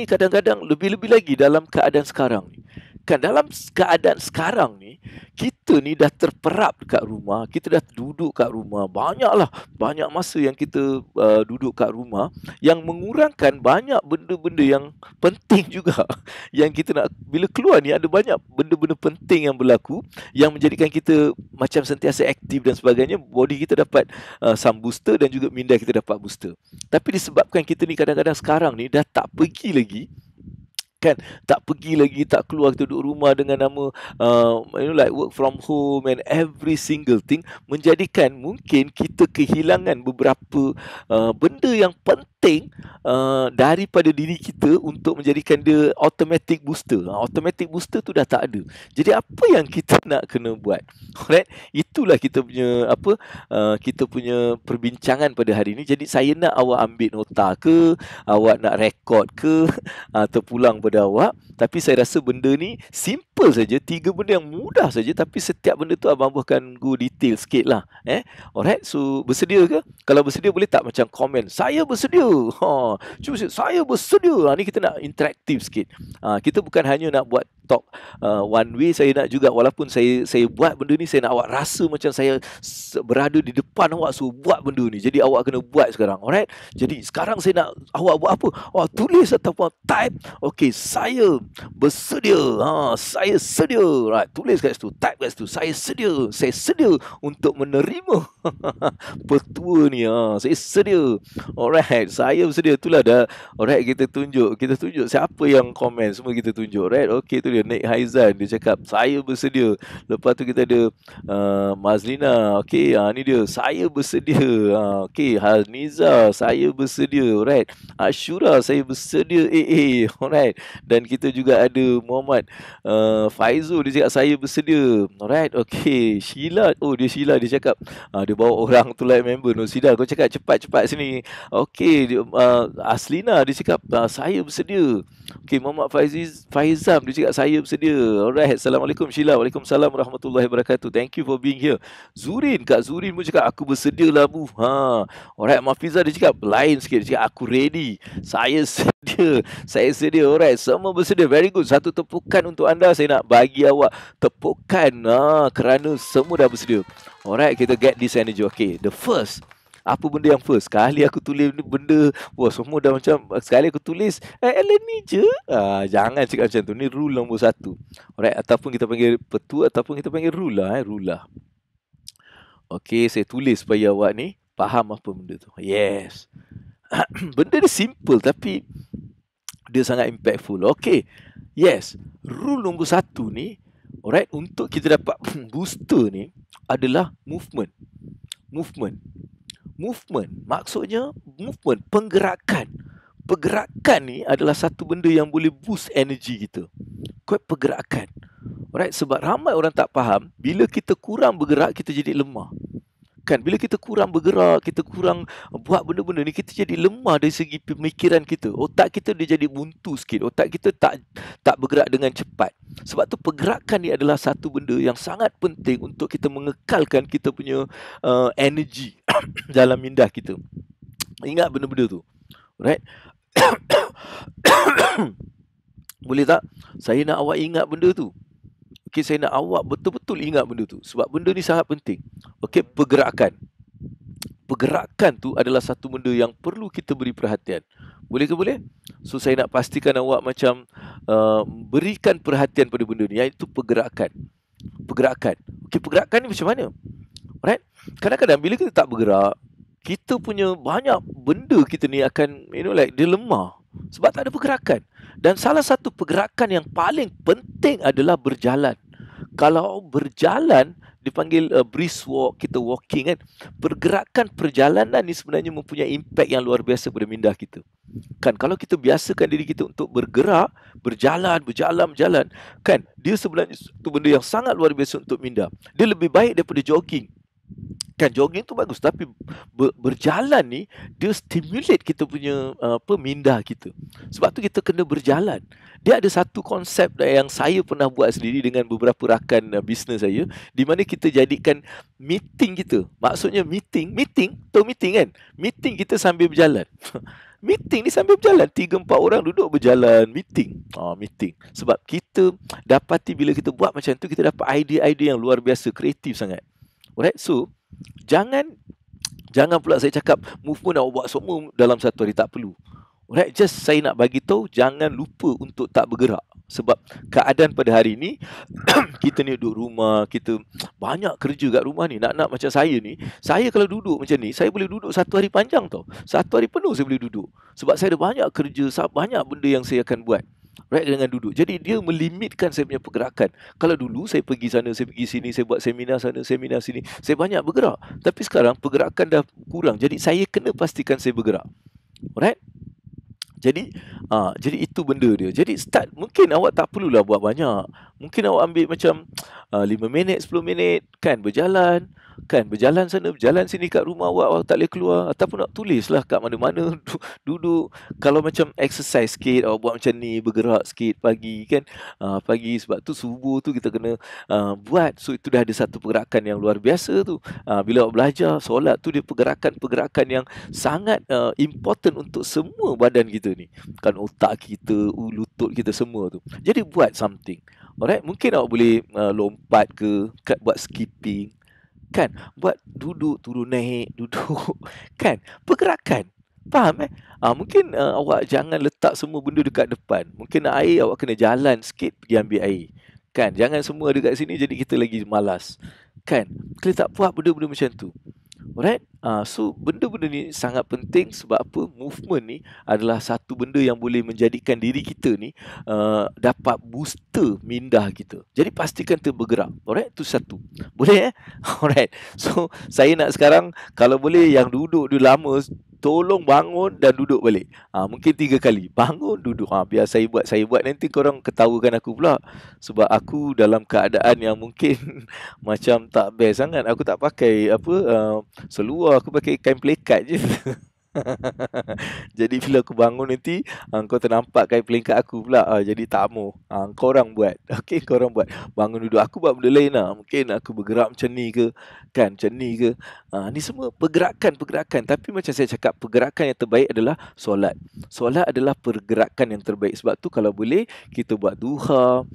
kadang-kadang lebih-lebih lagi dalam keadaan sekarang ni. Kan, dalam keadaan sekarang ni, kita ni dah terperap dekat rumah, kita dah duduk kat rumah, banyak masa yang kita duduk kat rumah, yang mengurangkan banyak benda-benda yang penting juga. Yang kita nak, bila keluar ni ada banyak benda-benda penting yang berlaku, yang menjadikan kita macam sentiasa aktif dan sebagainya. Body kita dapat some booster dan juga minda kita dapat booster. Tapi disebabkan kita ni kadang-kadang sekarang ni dah tak pergi lagi, kan, tak pergi lagi, tak keluar, kita duduk rumah dengan nama work from home and every single thing, menjadikan mungkin kita kehilangan beberapa benda yang penting daripada diri kita untuk menjadikan dia automatic booster. Automatic booster tu dah tak ada. Jadi apa yang kita nak kena buat? Alright? Itulah kita punya perbincangan pada hari ini. Jadi saya nak awak ambil nota ke, awak nak rekod ke, atau pulang pada awak. Tapi saya rasa benda ni simple saja, 3 benda yang mudah saja, tapi setiap benda tu Abang akan go detail sikit lah. Alright, so bersedia ke? Kalau bersedia boleh tak macam komen, saya bersedia. Cuba saya bersedia. Ni kita nak interaktif sikit. Kita bukan hanya nak buat talk one way. Saya nak juga, walaupun saya buat benda ni, saya nak awak rasa macam saya berada di depan awak suruh buat benda ni. Jadi awak kena buat sekarang. Alright. Jadi sekarang saya nak awak buat apa? Awak tulis ataupun type. Okey, saya bersedia. Saya sedia. Right, tulis kat situ, type kat situ. Saya sedia untuk menerima petua ni. Saya sedia. Alright, saya bersedia. Itulah dah. Alright, kita tunjuk siapa yang komen, semua kita tunjuk. Alright, okey, tu dia Nek Haizan, dia cakap saya bersedia. Lepas tu kita ada Mazlina. Okey, ni dia, saya bersedia. Okey, Haniza, saya bersedia. Alright, Ashura, saya bersedia. Alright, dan kita juga ada Muhammad Faizul, dia cakap saya bersedia. Alright, okey, Sheila, Sheila, dia cakap dia bawa orang tu like member. Sida, kau cakap cepat sini. Okey, Aslina, dia cakap saya bersedia. Okey, Muhammad Faizam, dia cakap saya bersedia. Alright, Assalamualaikum Sheila. Waalaikumsalam warahmatullahi wabarakatuh. Thank you for being here. Kak Zurin pun cakap aku bersedia lah Bu. Alright, Mafiza, dia cakap lain sikit, dia cakap aku ready. Saya sedia. Alright, semua bersedia. Very good. Satu tepukan untuk anda. Saya nak bagi awak tepukan kerana semua dah bersedia. Alright, kita get this energy. Okay, the first. Apa benda yang first? Sekali aku tulis benda, semua dah macam, sekali aku tulis Alan ni je. Jangan cakap macam tu. Ni rule nombor 1. Alright, ataupun kita panggil petua, ataupun kita panggil rule rule. Okay, saya tulis supaya awak ni faham apa benda tu. Yes. Benda ni simple tapi dia sangat impactful. Okay. Yes. Rule nombor 1 ni, alright, untuk kita dapat booster ni adalah movement. Maksudnya movement, pergerakan ni adalah satu benda yang boleh boost energy kita. Pergerakan. Alright, sebab ramai orang tak faham, bila kita kurang bergerak, kita jadi lemah. Kan, bila kita kurang bergerak, kita kurang buat benda-benda ni, kita jadi lemah dari segi pemikiran kita. Otak kita dia jadi buntu sikit. Otak kita tak bergerak dengan cepat. Sebab tu pergerakan ni adalah satu benda yang sangat penting untuk kita mengekalkan kita punya energy dalam minda kita. Ingat benda-benda tu. Alright. Boleh tak? Saya nak awak ingat benda tu. Okay, saya nak awak betul-betul ingat benda tu. Sebab benda ni sangat penting. Okay, pergerakan. Pergerakan tu adalah satu benda yang perlu kita beri perhatian. Boleh ke boleh? So, saya nak pastikan awak macam berikan perhatian pada benda ni, iaitu pergerakan. Okay, pergerakan ni macam mana? Alright? Kadang-kadang bila kita tak bergerak, kita punya banyak benda kita ni akan, dia lemah. Sebab tak ada pergerakan. Dan salah satu pergerakan yang paling penting adalah berjalan. Kalau berjalan, dipanggil brisk walk, kita walking kan. Perjalanan ni sebenarnya mempunyai impact yang luar biasa pada minda kita. Kan, kalau kita biasakan diri kita untuk bergerak, berjalan, kan, dia sebenarnya satu benda yang sangat luar biasa untuk minda. Dia lebih baik daripada jogging. Kan, jogging tu bagus, tapi berjalan ni dia stimulate kita punya minda kita. Sebab tu kita kena berjalan. Dia ada satu konsep yang saya pernah buat sendiri dengan beberapa rakan bisnes saya, di mana kita jadikan meeting kita. Maksudnya meeting kan? Meeting kita sambil berjalan. Meeting ni sambil berjalan, 3-4 orang duduk berjalan meeting. Sebab kita dapati bila kita buat macam tu, kita dapat idea-idea yang luar biasa, kreatif sangat. Alright, so jangan pula saya cakap movement nak buat semua dalam satu hari, tak perlu. Alright, just saya nak bagi tahu jangan lupa untuk tak bergerak. Sebab keadaan pada hari ni kita ni duduk rumah, kita banyak kerja kat rumah ni. Nak macam saya ni, saya kalau duduk macam ni, saya boleh duduk satu hari panjang tau. Satu hari penuh saya boleh duduk. Sebab saya ada banyak kerja, banyak benda yang saya akan buat. Right, dengan duduk. Jadi dia melimitkan saya punya pergerakan. Kalau dulu saya pergi sana, saya pergi sini, saya buat seminar sana, seminar sini, saya banyak bergerak. Tapi sekarang pergerakan dah kurang. Jadi saya kena pastikan saya bergerak. Alright? Jadi itu benda dia. Jadi start, mungkin awak tak perlulah buat banyak. Mungkin awak ambil macam 5 minit, 10 minit kan, berjalan. Kan, berjalan sana, berjalan sini kat rumah awak, awak tak boleh keluar. Ataupun nak tulislah kat mana-mana, duduk. Kalau macam exercise sikit, awak buat macam ni, bergerak sikit pagi kan. Pagi sebab tu subuh tu kita kena buat. So, itu dah ada satu pergerakan yang luar biasa tu. Bila awak belajar, solat tu dia pergerakan-pergerakan yang sangat important untuk semua badan kita ni. Kan otak kita, lutut kita semua tu. Jadi buat something. Alright, mungkin awak boleh lompat ke, buat skipping. Kan, buat duduk, turun naik, duduk. Kan, pergerakan. Faham mungkin awak jangan letak semua benda dekat depan. Mungkin nak air, awak kena jalan sikit pergi ambil air. Kan, jangan semua dekat sini jadi kita lagi malas. Kan, kita tak buat benda-benda macam tu. Alright? So, benda-benda ni sangat penting sebab apa? Movement ni adalah satu benda yang boleh menjadikan diri kita ni dapat booster minda kita. Jadi, pastikan bergerak. Alright? Itu satu. Boleh Alright. So, saya nak sekarang, kalau boleh yang duduk dia lama, tolong bangun dan duduk balik. Mungkin 3 kali. Bangun, duduk. Biar saya buat nanti korang ketawakan aku pula. Sebab aku dalam keadaan yang mungkin macam tak best sangat. Aku tak pakai seluar, aku pakai kain pelikat je. Jadi bila aku bangun nanti kau ternampak kain pelingkat aku pula. Jadi tak mau. Korang buat. Okey, korang buat. Bangun duduk. Aku buat benda lain lah. Mungkin aku bergerak macam ni ke. Kan, macam ni ke. Ni semua pergerakan. Tapi macam saya cakap, pergerakan yang terbaik adalah solat. Solat adalah pergerakan yang terbaik. Sebab tu kalau boleh kita buat duha.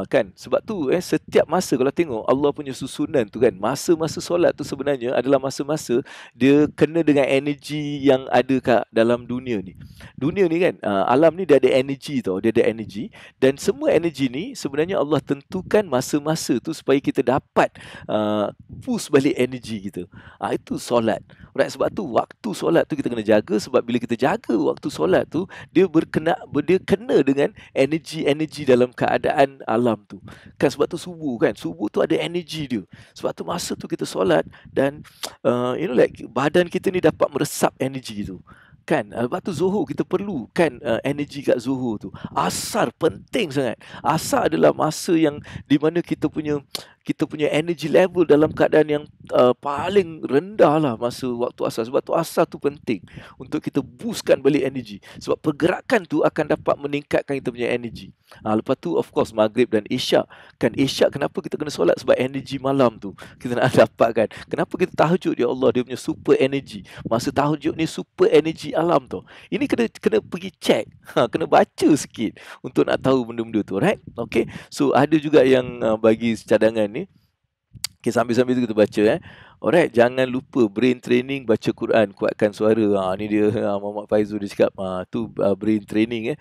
Kan, sebab tu setiap masa kalau tengok Allah punya susunan tu kan, masa-masa solat tu sebenarnya adalah masa-masa dia kena dengan energi yang ada kat dalam dunia ni. Dunia ni kan, alam ni dia ada energi tau. Dia ada energi. Dan semua energi ni sebenarnya Allah tentukan masa-masa tu supaya kita dapat boost balik energi kita. Itu solat. Right? Sebab tu waktu solat tu kita kena jaga. Sebab bila kita jaga waktu solat tu, dia kena dengan energi-energi dalam keadaan alam tu. Kan, sebab tu subuh kan. Subuh tu ada energi dia. Sebab tu masa tu kita solat dan badan kita ni dapat meresap energi tu. Kan, lepas tu Zuhur kita perlu kan energi kat Zuhur tu. Asar penting sangat. Asar adalah masa yang di mana kita punya energy level dalam keadaan yang paling rendah lah masa waktu asar. Sebab tu asar tu penting untuk kita boostkan balik energi. Sebab pergerakan tu akan dapat meningkatkan kita punya energi. Lepas tu of course Maghrib dan Isyak. Kan, Isyak kenapa kita kena solat? Sebab energi malam tu kita nak dapatkan. Kenapa kita tahajud? Ya Allah, dia punya super energy. Masa tahajud ni super energy alam tu. Ini kena pergi check. Kena baca sikit untuk nak tahu benda-benda tu, right? Okay. So ada juga yang bagi cadangan ni. Okay, sambil-sambil tu kita baca Alright, jangan lupa brain training, baca Quran, kuatkan suara. Ni dia Muhammad Faizul dia cakap tu brain training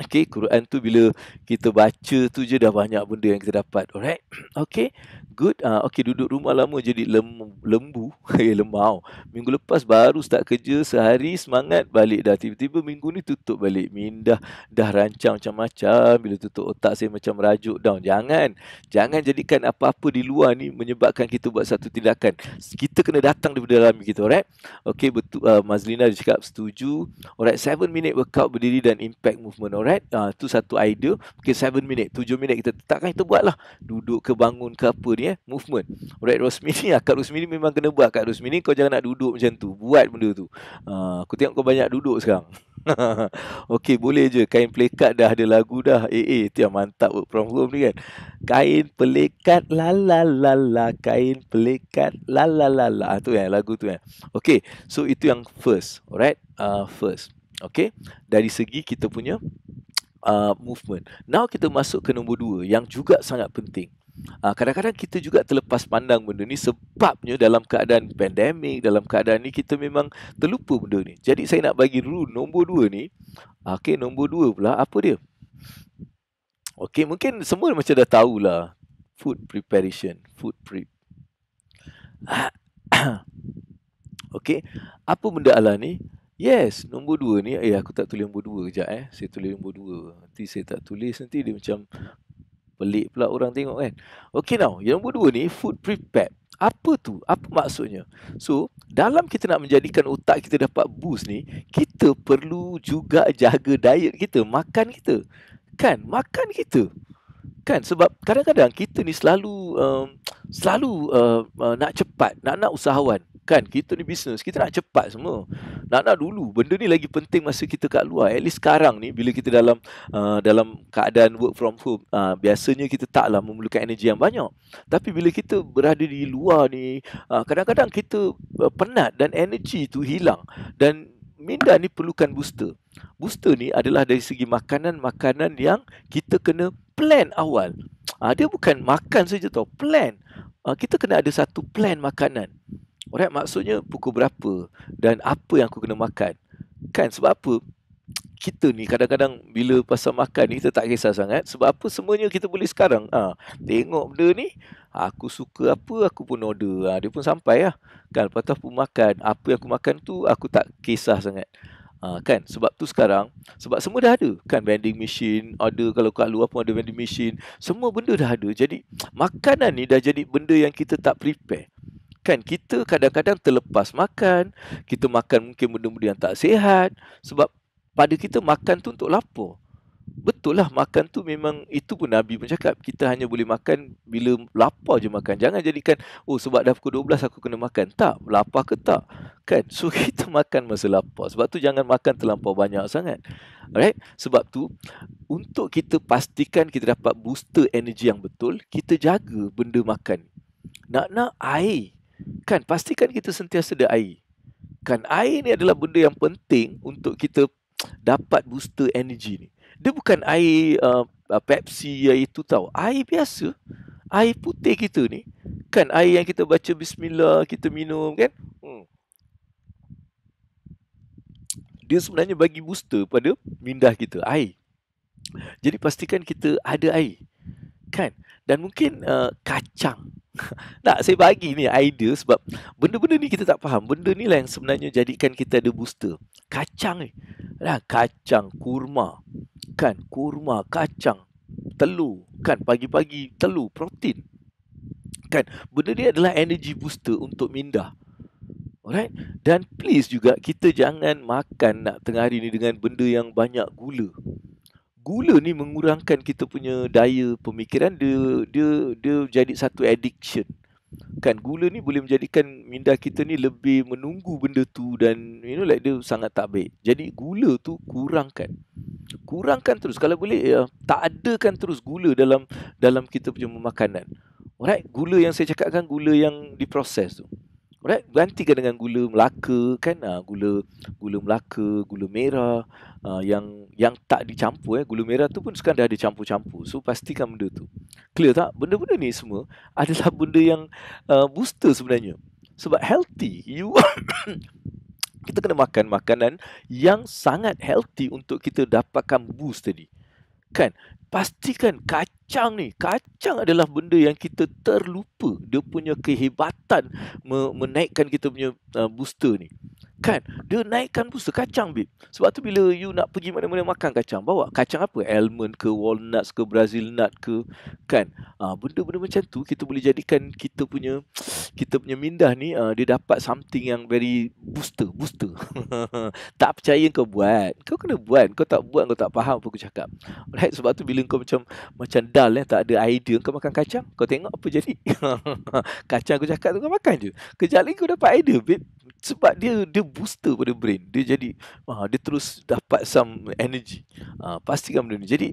Okay, Quran tu bila kita baca tu je dah banyak benda yang kita dapat. Alright. Okay, good. Okay, duduk rumah lama jadi lembu. Lemau. Minggu lepas baru start kerja, sehari semangat, balik dah. Tiba-tiba minggu ni tutup balik. Minda dah rancang macam-macam. Bila tutup otak saya macam merajuk down. Jangan jadikan apa-apa di luar ni menyebabkan kita buat satu tindakan. Kita kena datang daripada dalam kita. Alright. Okay, betul. Mazlina dia cakap setuju. Alright, 7 minute workout berdiri dan impact movement. Alright. Tu satu idea. Okay, 7 minit, 7 minit kita tetapkan, kita buatlah. Duduk ke bangun ke apa ni movement. Alright, Rosmini, Kak Rosmini memang kena buat. Kak Rosmini, kau jangan nak duduk macam tu. Buat benda tu. Aku tengok kau banyak duduk sekarang. Okey, boleh je. Kain pelikat dah ada lagu dah. Itu yang mantap work from home ni kan. Kain pelikat la la la la, kain pelikat la la la la. Tu lagu tu Okey, so itu yang first. Alright, first. Okey, dari segi kita punya movement. Now kita masuk ke nombor 2 yang juga sangat penting. Kadang-kadang kita juga terlepas pandang benda ni sebabnya dalam keadaan pandemik, dalam keadaan ni kita memang terlupa benda ni. Jadi saya nak bagi dulu nombor 2 ni. Okey, nombor 2 pula apa dia? Okey, mungkin semua macam dah tahulah. Food preparation, food prep. Okey, apa benda ala ni? Yes, nombor 2 ni, aku tak tulis nombor 2 kejap Saya tulis nombor 2. Nanti saya tak tulis, nanti dia macam pelik pula orang tengok kan. Okay, now yang nombor 2 ni, food prep. Apa tu? Apa maksudnya? So, dalam kita nak menjadikan otak kita dapat boost ni, kita perlu juga jaga diet kita, makan kita. Kan? Makan kita. Kan sebab kadang-kadang kita ni selalu nak cepat, nak usahawan. Kan kita ni bisnes, kita nak cepat semua. Nak dulu. Benda ni lagi penting masa kita kat luar. At least sekarang ni bila kita dalam keadaan work from home, biasanya kita taklah memerlukan energi yang banyak. Tapi bila kita berada di luar ni, kadang-kadang kita penat dan energi tu hilang. Dan minda ni perlukan booster. Booster ni adalah dari segi makanan-makanan yang kita kena plan awal. Dia bukan makan saja tau, plan. Kita kena ada satu plan makanan. Alright, maksudnya pukul berapa dan apa yang aku kena makan. Kan sebab apa? Kita ni kadang-kadang bila pasal makan ni kita tak kisah sangat. Sebab apa semuanya kita boleh sekarang. Tengok benda ni, aku suka apa, aku pun order. Dia pun sampai lah. Kan, lepas tu aku makan. Apa yang aku makan tu, aku tak kisah sangat. Kan, sebab tu sekarang, sebab semua dah ada. Kan, vending machine, ada kalau kat luar pun ada vending machine. Semua benda dah ada. Jadi, makanan ni dah jadi benda yang kita tak prepare. Kan, kita kadang-kadang terlepas makan. Kita makan mungkin benda-benda yang tak sihat. Sebab pada kita makan tu untuk lapar. Betul lah, makan tu memang, itu pun Nabi pun cakap, kita hanya boleh makan bila lapar je makan. Jangan jadikan, sebab dah pukul 12 aku kena makan. Tak, lapar ke tak? Kan? So kita makan masa lapar. Sebab tu jangan makan terlampau banyak sangat. Alright? Sebab tu, untuk kita pastikan kita dapat booster energi yang betul, kita jaga benda makan. Nak air. Kan, pastikan kita sentiasa ada air. Kan, air ni adalah benda yang penting untuk kita dapat booster energi ni. Dia bukan air Pepsi, air itu tau. Air biasa. Air putih kita ni. Kan air yang kita baca bismillah, kita minum kan. Dia sebenarnya bagi booster pada minda kita, air. Jadi pastikan kita ada air. Kan? Dan mungkin kacang. Tak, saya bagi ni idea sebab benda-benda ni kita tak faham. Benda ni lah yang sebenarnya jadikan kita ada booster. Kacang ni. Kacang, kurma. Kan, kurma, kacang, telur. Kan, pagi-pagi telur, protein. Kan, benda ni adalah energy booster untuk minda. Alright? Dan please juga kita jangan makan nak tengah hari ni dengan benda yang banyak gula. Gula ni mengurangkan kita punya daya pemikiran, dia jadi satu addiction. Kan, gula ni boleh menjadikan minda kita ni lebih menunggu benda tu dan dia sangat tak baik. Jadi gula tu kurangkan. Kurangkan terus, kalau boleh tak adakan terus gula dalam kita punya makanan. Alright, gula yang saya cakapkan, gula yang diproses tu. Alright, gantikan dengan gula Melaka kan, gula Melaka, gula merah yang tak dicampur. Gula merah tu pun sekarang dah ada campur-campur. So pastikan benda tu. Clear tak? Benda-benda ni semua adalah benda yang booster sebenarnya. Sebab healthy, kita kena makan makanan yang sangat healthy untuk kita dapatkan boost tadi. Kan? Pastikan kacang adalah benda yang kita terlupa. Dia punya kehebatan menaikkan kita punya booster ni. Kan, dia naikkan booster kacang, babe. Sebab tu bila you nak pergi mana-mana makan kacang, bawa kacang apa? Almond ke, walnuts ke, Brazil nut ke. Kan, benda-benda macam tu kita boleh jadikan kita punya minda ni dia dapat something yang very booster. Tak percaya kau buat, kau kena buat. Kau tak buat, kau tak faham apa aku cakap. Right? Sebab tu bila kau macam dull, tak ada idea, kau makan kacang, kau tengok apa jadi. Kacang aku cakap tu kau makan je, kejap lagi kau dapat idea, babe. Sebab dia booster pada brain. Dia jadi dia terus dapat some energy. Pastikan benda ni. Jadi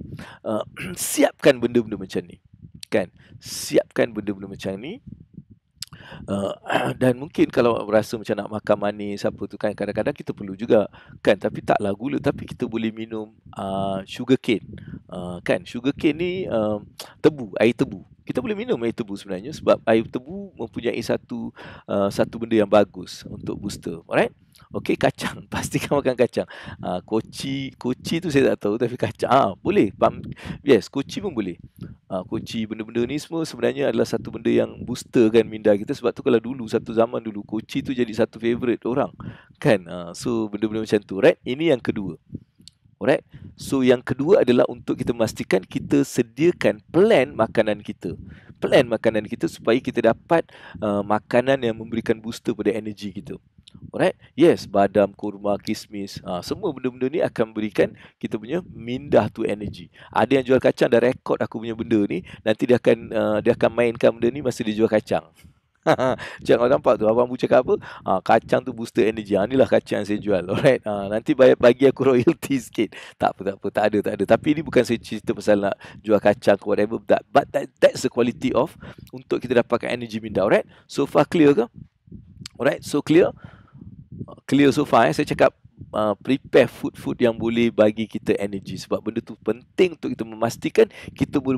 siapkan benda-benda macam ni. Kan? Siapkan benda-benda macam ni. Dan mungkin kalau rasa macam nak makan manis apa tu kan, kadang-kadang kita perlu juga kan, tapi taklah gula, tapi kita boleh minum sugar cane. Kan, sugar cane ni tebu, air tebu. Kita boleh minum air tebu sebenarnya sebab air tebu mempunyai satu benda yang bagus untuk booster. Alright? Okey, kacang. Pastikan makan kacang. Koci tu saya tak tahu, tapi kacang boleh. Yes, koci pun boleh. Koci, benda-benda ni semua sebenarnya adalah satu benda yang boosterkan minda kita. Sebab tu kalau dulu, satu zaman dulu, koci tu jadi satu favourite orang. Kan? So benda-benda macam tu. Right? Ini yang kedua. Alright. So yang kedua adalah untuk kita memastikan kita sediakan plan makanan kita. Plan makanan kita supaya kita dapat makanan yang memberikan booster pada energi kita. Alright? Yes, badam, kurma, kismis, semua benda-benda ni akan berikan kita punya mindah tu energy. Ada yang jual kacang dah rekod aku punya benda ni, nanti dia akan mainkan benda ni masa dia jual kacang. Jangan nampak tu abang Bu cakap apa? Kacang tu booster energy. Inilah kacang yang saya jual. Alright. Nanti bagi aku royalty sikit. Tak apa, tak ada. Tapi ini bukan saya cerita pasal nak jual kacang ke whatever. But that's the quality of untuk kita dapatkan energy minda. Alright. So far clear ke? Alright. So clear? Clear so far. Saya cakap prepare food yang boleh bagi kita energy, sebab benda tu penting untuk kita memastikan kita boleh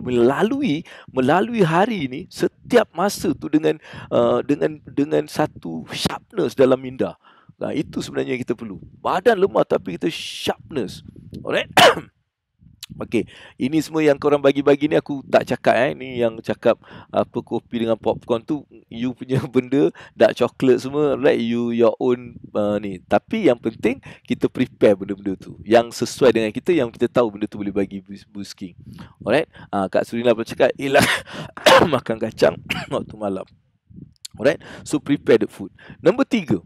melalui hari ini setiap masa tu dengan satu sharpness dalam minda. Itu sebenarnya kita perlu. Badan lemah tapi kita sharpness. Alright. Okey, ini semua yang korang bagi-bagi ni aku tak cakap ni yang cakap apa kopi dengan popcorn tu you punya benda, dark chocolate semua, right, your own ni. Tapi yang penting kita prepare benda-benda tu yang sesuai dengan kita, yang kita tahu benda tu boleh bagi boosting. Alright, Kak Surina pun cakap elak makan kacang waktu malam. Alright, so prepare the food. Nombor 3.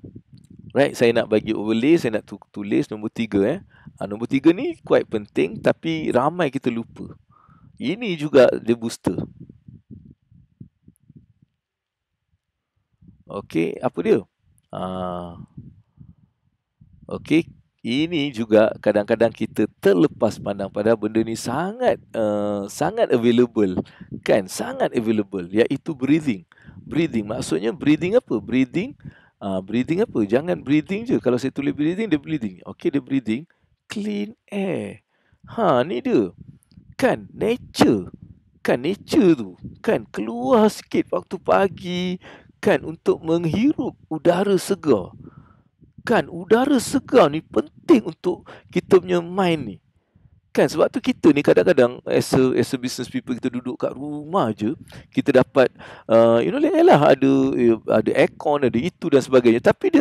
Right, saya nak bagi overlay, saya nak tulis nombor 3 Nombor 3 ni quite penting tapi ramai kita lupa. Ini juga dia booster. Okey, apa dia? Okey, ini juga kadang-kadang kita terlepas pandang, padahal benda ni sangat available. Kan, sangat available, iaitu breathing. Breathing maksudnya breathing apa? Breathing apa? Jangan breathing je. Kalau saya tulis breathing, dia breathing. Okey, dia breathing clean air. Ni dia. Kan nature. Kan nature tu. Kan keluar sikit waktu pagi. Kan untuk menghirup udara segar. Kan udara segar ni penting untuk kita punya mind ni. Kan sebab tu kita ni kadang-kadang as a business people, kita duduk kat rumah je, kita dapat ada aircon, ada itu dan sebagainya, tapi dia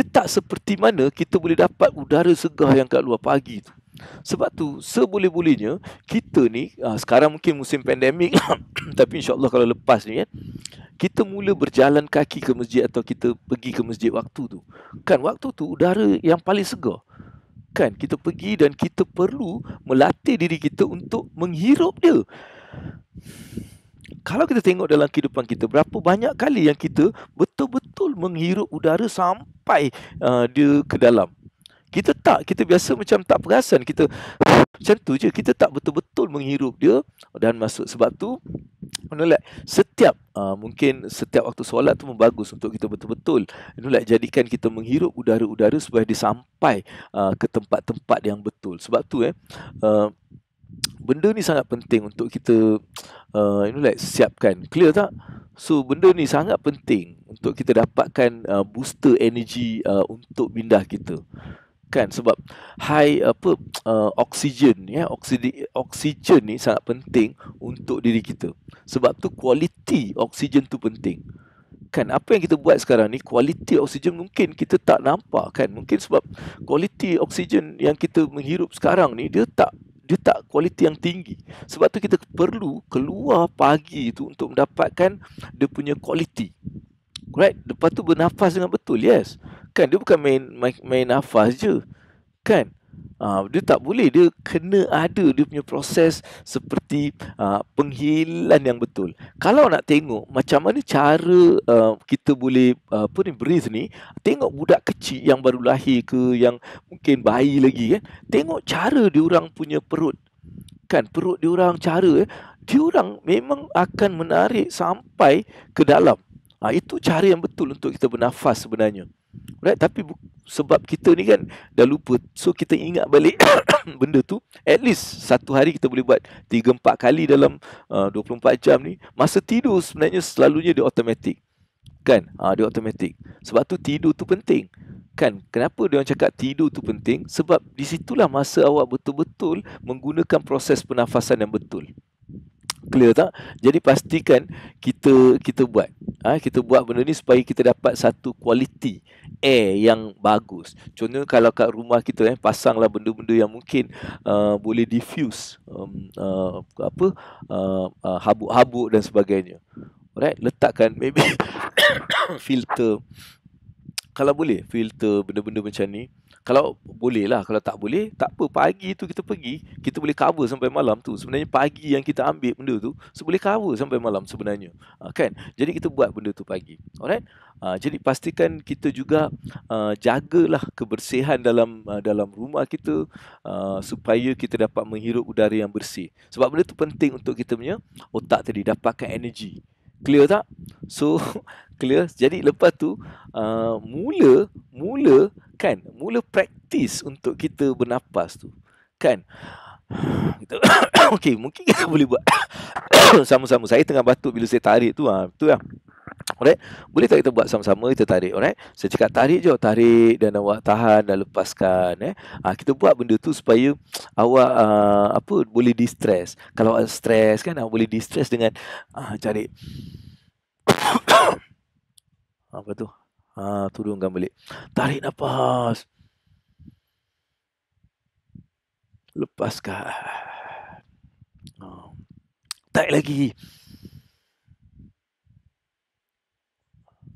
tak seperti mana kita boleh dapat udara segar yang kat luar pagi tu. Sebab tu seboleh-bolehnya kita ni sekarang mungkin musim pandemik tapi insya-Allah kalau lepas ni kita mula berjalan kaki ke masjid atau kita pergi ke masjid waktu tu. Kan waktu tu udara yang paling segar. Kan kita pergi dan kita perlu melatih diri kita untuk menghirup dia. Kalau kita tengok dalam kehidupan kita, berapa banyak kali yang kita betul-betul menghirup udara sampai dia ke dalam. Kita biasa macam tak perasan, kita macam tu je, kita tak betul-betul menghirup dia dan masuk. Sebab tu mungkin setiap waktu solat tu bagus untuk kita betul-betul jadikan kita menghirup udara-udara supaya dia sampai ke tempat-tempat yang betul. Sebab tu benda ni sangat penting untuk kita siapkan. Clear tak? So benda ni sangat penting untuk kita dapatkan booster energy untuk minda kita. Kan sebab oksigen oksigen ni sangat penting untuk diri kita. Sebab tu kualiti oksigen tu penting. Kan apa yang kita buat sekarang ni, kualiti oksigen mungkin kita tak nampak kan. Mungkin sebab kualiti oksigen yang kita menghirup sekarang ni dia tak kualiti yang tinggi. Sebab tu kita perlu keluar pagi tu untuk mendapatkan dia punya kualiti. Right? Lepas tu bernafas dengan betul. Yes. Kan dia bukan main nafas je. Kan? Dia tak boleh, dia kena ada dia punya proses seperti penghilan yang betul. Kalau nak tengok macam mana cara kita boleh breathe ni, tengok budak kecil yang baru lahir ke, yang mungkin bayi lagi kan, tengok cara diorang punya perut. Kan perut diorang, cara diorang memang akan menarik sampai ke dalam. Itu cara yang betul untuk kita bernafas sebenarnya. Right? Tapi sebab kita ni kan dah lupa, so kita ingat balik benda tu. At least satu hari kita boleh buat 3-4 kali dalam 24 jam ni. Masa tidur sebenarnya selalunya dia automatik. Kan? Dia automatik. Sebab tu tidur tu penting. Kan? Kenapa dia orang cakap tidur tu penting? Sebab di situlah masa awak betul-betul menggunakan proses pernafasan yang betul. Clear tak? Jadi pastikan kita buat. Kita buat benda ni supaya kita dapat satu kualiti air yang bagus. Contohnya kalau kat rumah kita pasanglah benda-benda yang mungkin boleh diffuse habuk-habuk dan sebagainya. Alright, letakkan maybe filter Kalau boleh filter benda-benda macam ni, kalau boleh lah, kalau tak boleh, tak apa, pagi tu kita pergi, kita boleh cover sampai malam tu. Sebenarnya pagi yang kita ambil benda tu, boleh cover sampai malam sebenarnya. Kan? Jadi kita buat benda tu pagi. Alright? Jadi pastikan kita juga jagalah kebersihan dalam rumah kita, supaya kita dapat menghirup udara yang bersih. Sebab benda tu penting untuk kita punya otak tadi dapatkan energi. Clear tak? So clear. Jadi lepas tu mula praktis untuk kita bernafas tu. Kan? Kita okey, mungkin kita boleh buat sama-sama. Saya tengah batuk bila saya tarik tu, tu lah. Alright, boleh tak kita buat sama-sama, kita tarik, alright? Saya cakap tarik je, tarik dan awak tahan dan lepaskan, kita buat benda tu supaya awak boleh distress. Kalau awak stres kan, awak boleh distress dengan cari apa tu? Turunkan balik. Tarik nafas. Lepaskan. Tarik lagi.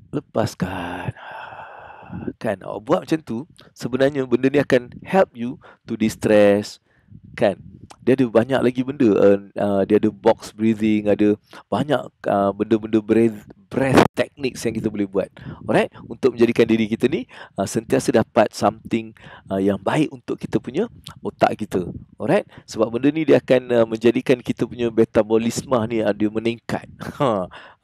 Lepaskan. Kan, awak buat macam tu, sebenarnya benda ni akan help you to distress. Kan, dia ada banyak lagi benda, dia ada box breathing, ada banyak benda-benda breath techniques yang kita boleh buat, alright, untuk menjadikan diri kita ni sentiasa dapat something yang baik untuk kita punya otak kita, alright, sebab benda ni dia akan menjadikan kita punya metabolisme ni dia meningkat.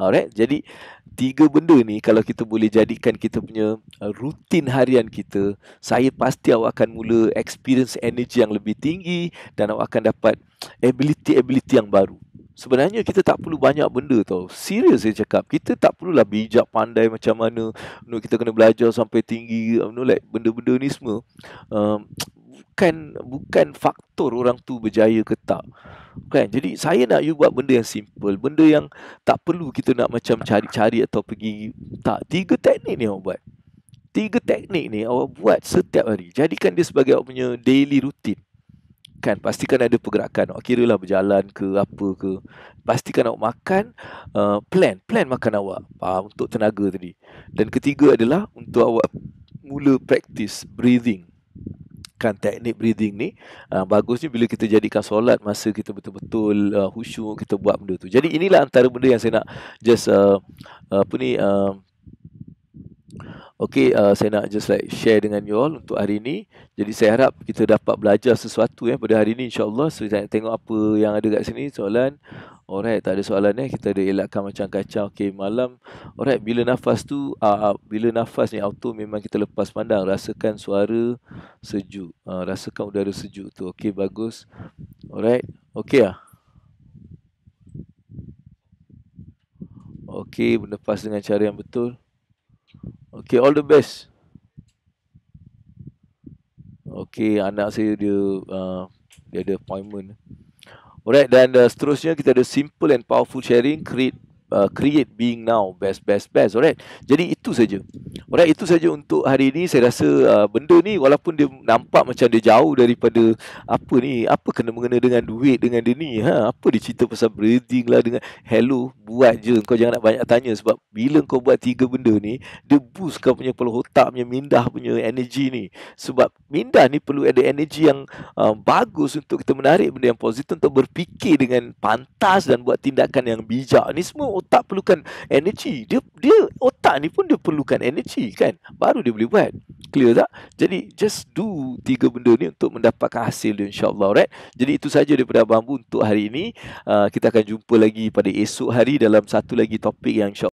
Alright, jadi 3 benda ni kalau kita boleh jadikan kita punya rutin harian kita, saya pasti awak akan mula experience energy yang lebih tinggi dan awak akan dapat ability yang baru. Sebenarnya kita tak perlu banyak benda tau. Serius saya cakap. Kita tak perlulah bijak pandai macam mana. Kita kena belajar sampai tinggi. Like benda-benda ni semua bukan faktor orang tu berjaya ke tak. Kan? Jadi saya nak you buat benda yang simple, benda yang tak perlu kita nak macam cari-cari atau pergi. Tak, 3 teknik ni awak buat. 3 teknik ni awak buat setiap hari. Jadikan dia sebagai awak punya daily routine. Kan, pastikan ada pergerakan. Awak kira lah berjalan ke apa ke. Pastikan awak makan, plan makan awak untuk tenaga tadi. Dan ketiga adalah untuk awak mula practice breathing. Kan, teknik breathing ni bagusnya bila kita jadikan solat, masa kita betul-betul khusyuk, kita buat benda tu. Jadi inilah antara benda yang saya nak just saya nak just like share dengan you all untuk hari ni. Jadi saya harap kita dapat belajar sesuatu pada hari ni, insya-Allah. So saya nak tengok apa yang ada kat sini, soalan. Alright, tak ada soalan kita ada elakkan macam kacang. Okey, malam. Alright, bila nafas ni auto memang kita lepas pandang, rasakan suara sejuk. Rasakan udara sejuk tu. Okey, bagus. Alright. Okey ah. Okey, bernafas dengan cara yang betul. Okay, all the best. Okay, anak saya dia ada appointment. Alright, dan seterusnya kita ada simple and powerful sharing, create being now, best. Alright, jadi itu saja. Alright, itu saja untuk hari ini. Saya rasa benda ni walaupun dia nampak macam dia jauh daripada apa kena-mengena dengan duit, dengan dia ni, apa dia cerita pasal breathing lah, dengan hello, buat je. Kau jangan nak banyak tanya, sebab bila kau buat 3 benda ni, dia boost kau punya kepala otak punya minda punya energy ni. Sebab minda ni perlu ada energy yang bagus untuk kita menarik benda yang positif, untuk berfikir dengan pantas dan buat tindakan yang bijak. Ni semua otak perlukan energy. Dia otak ni pun dia perlukan energy, kan, baru dia boleh buat. Clear tak? Jadi just do 3 benda ni untuk mendapatkan hasil dia, insya-Allah. Alright. Jadi itu saja daripada Abang Bu untuk hari ini. Kita akan jumpa lagi pada esok hari dalam satu lagi topik yang insya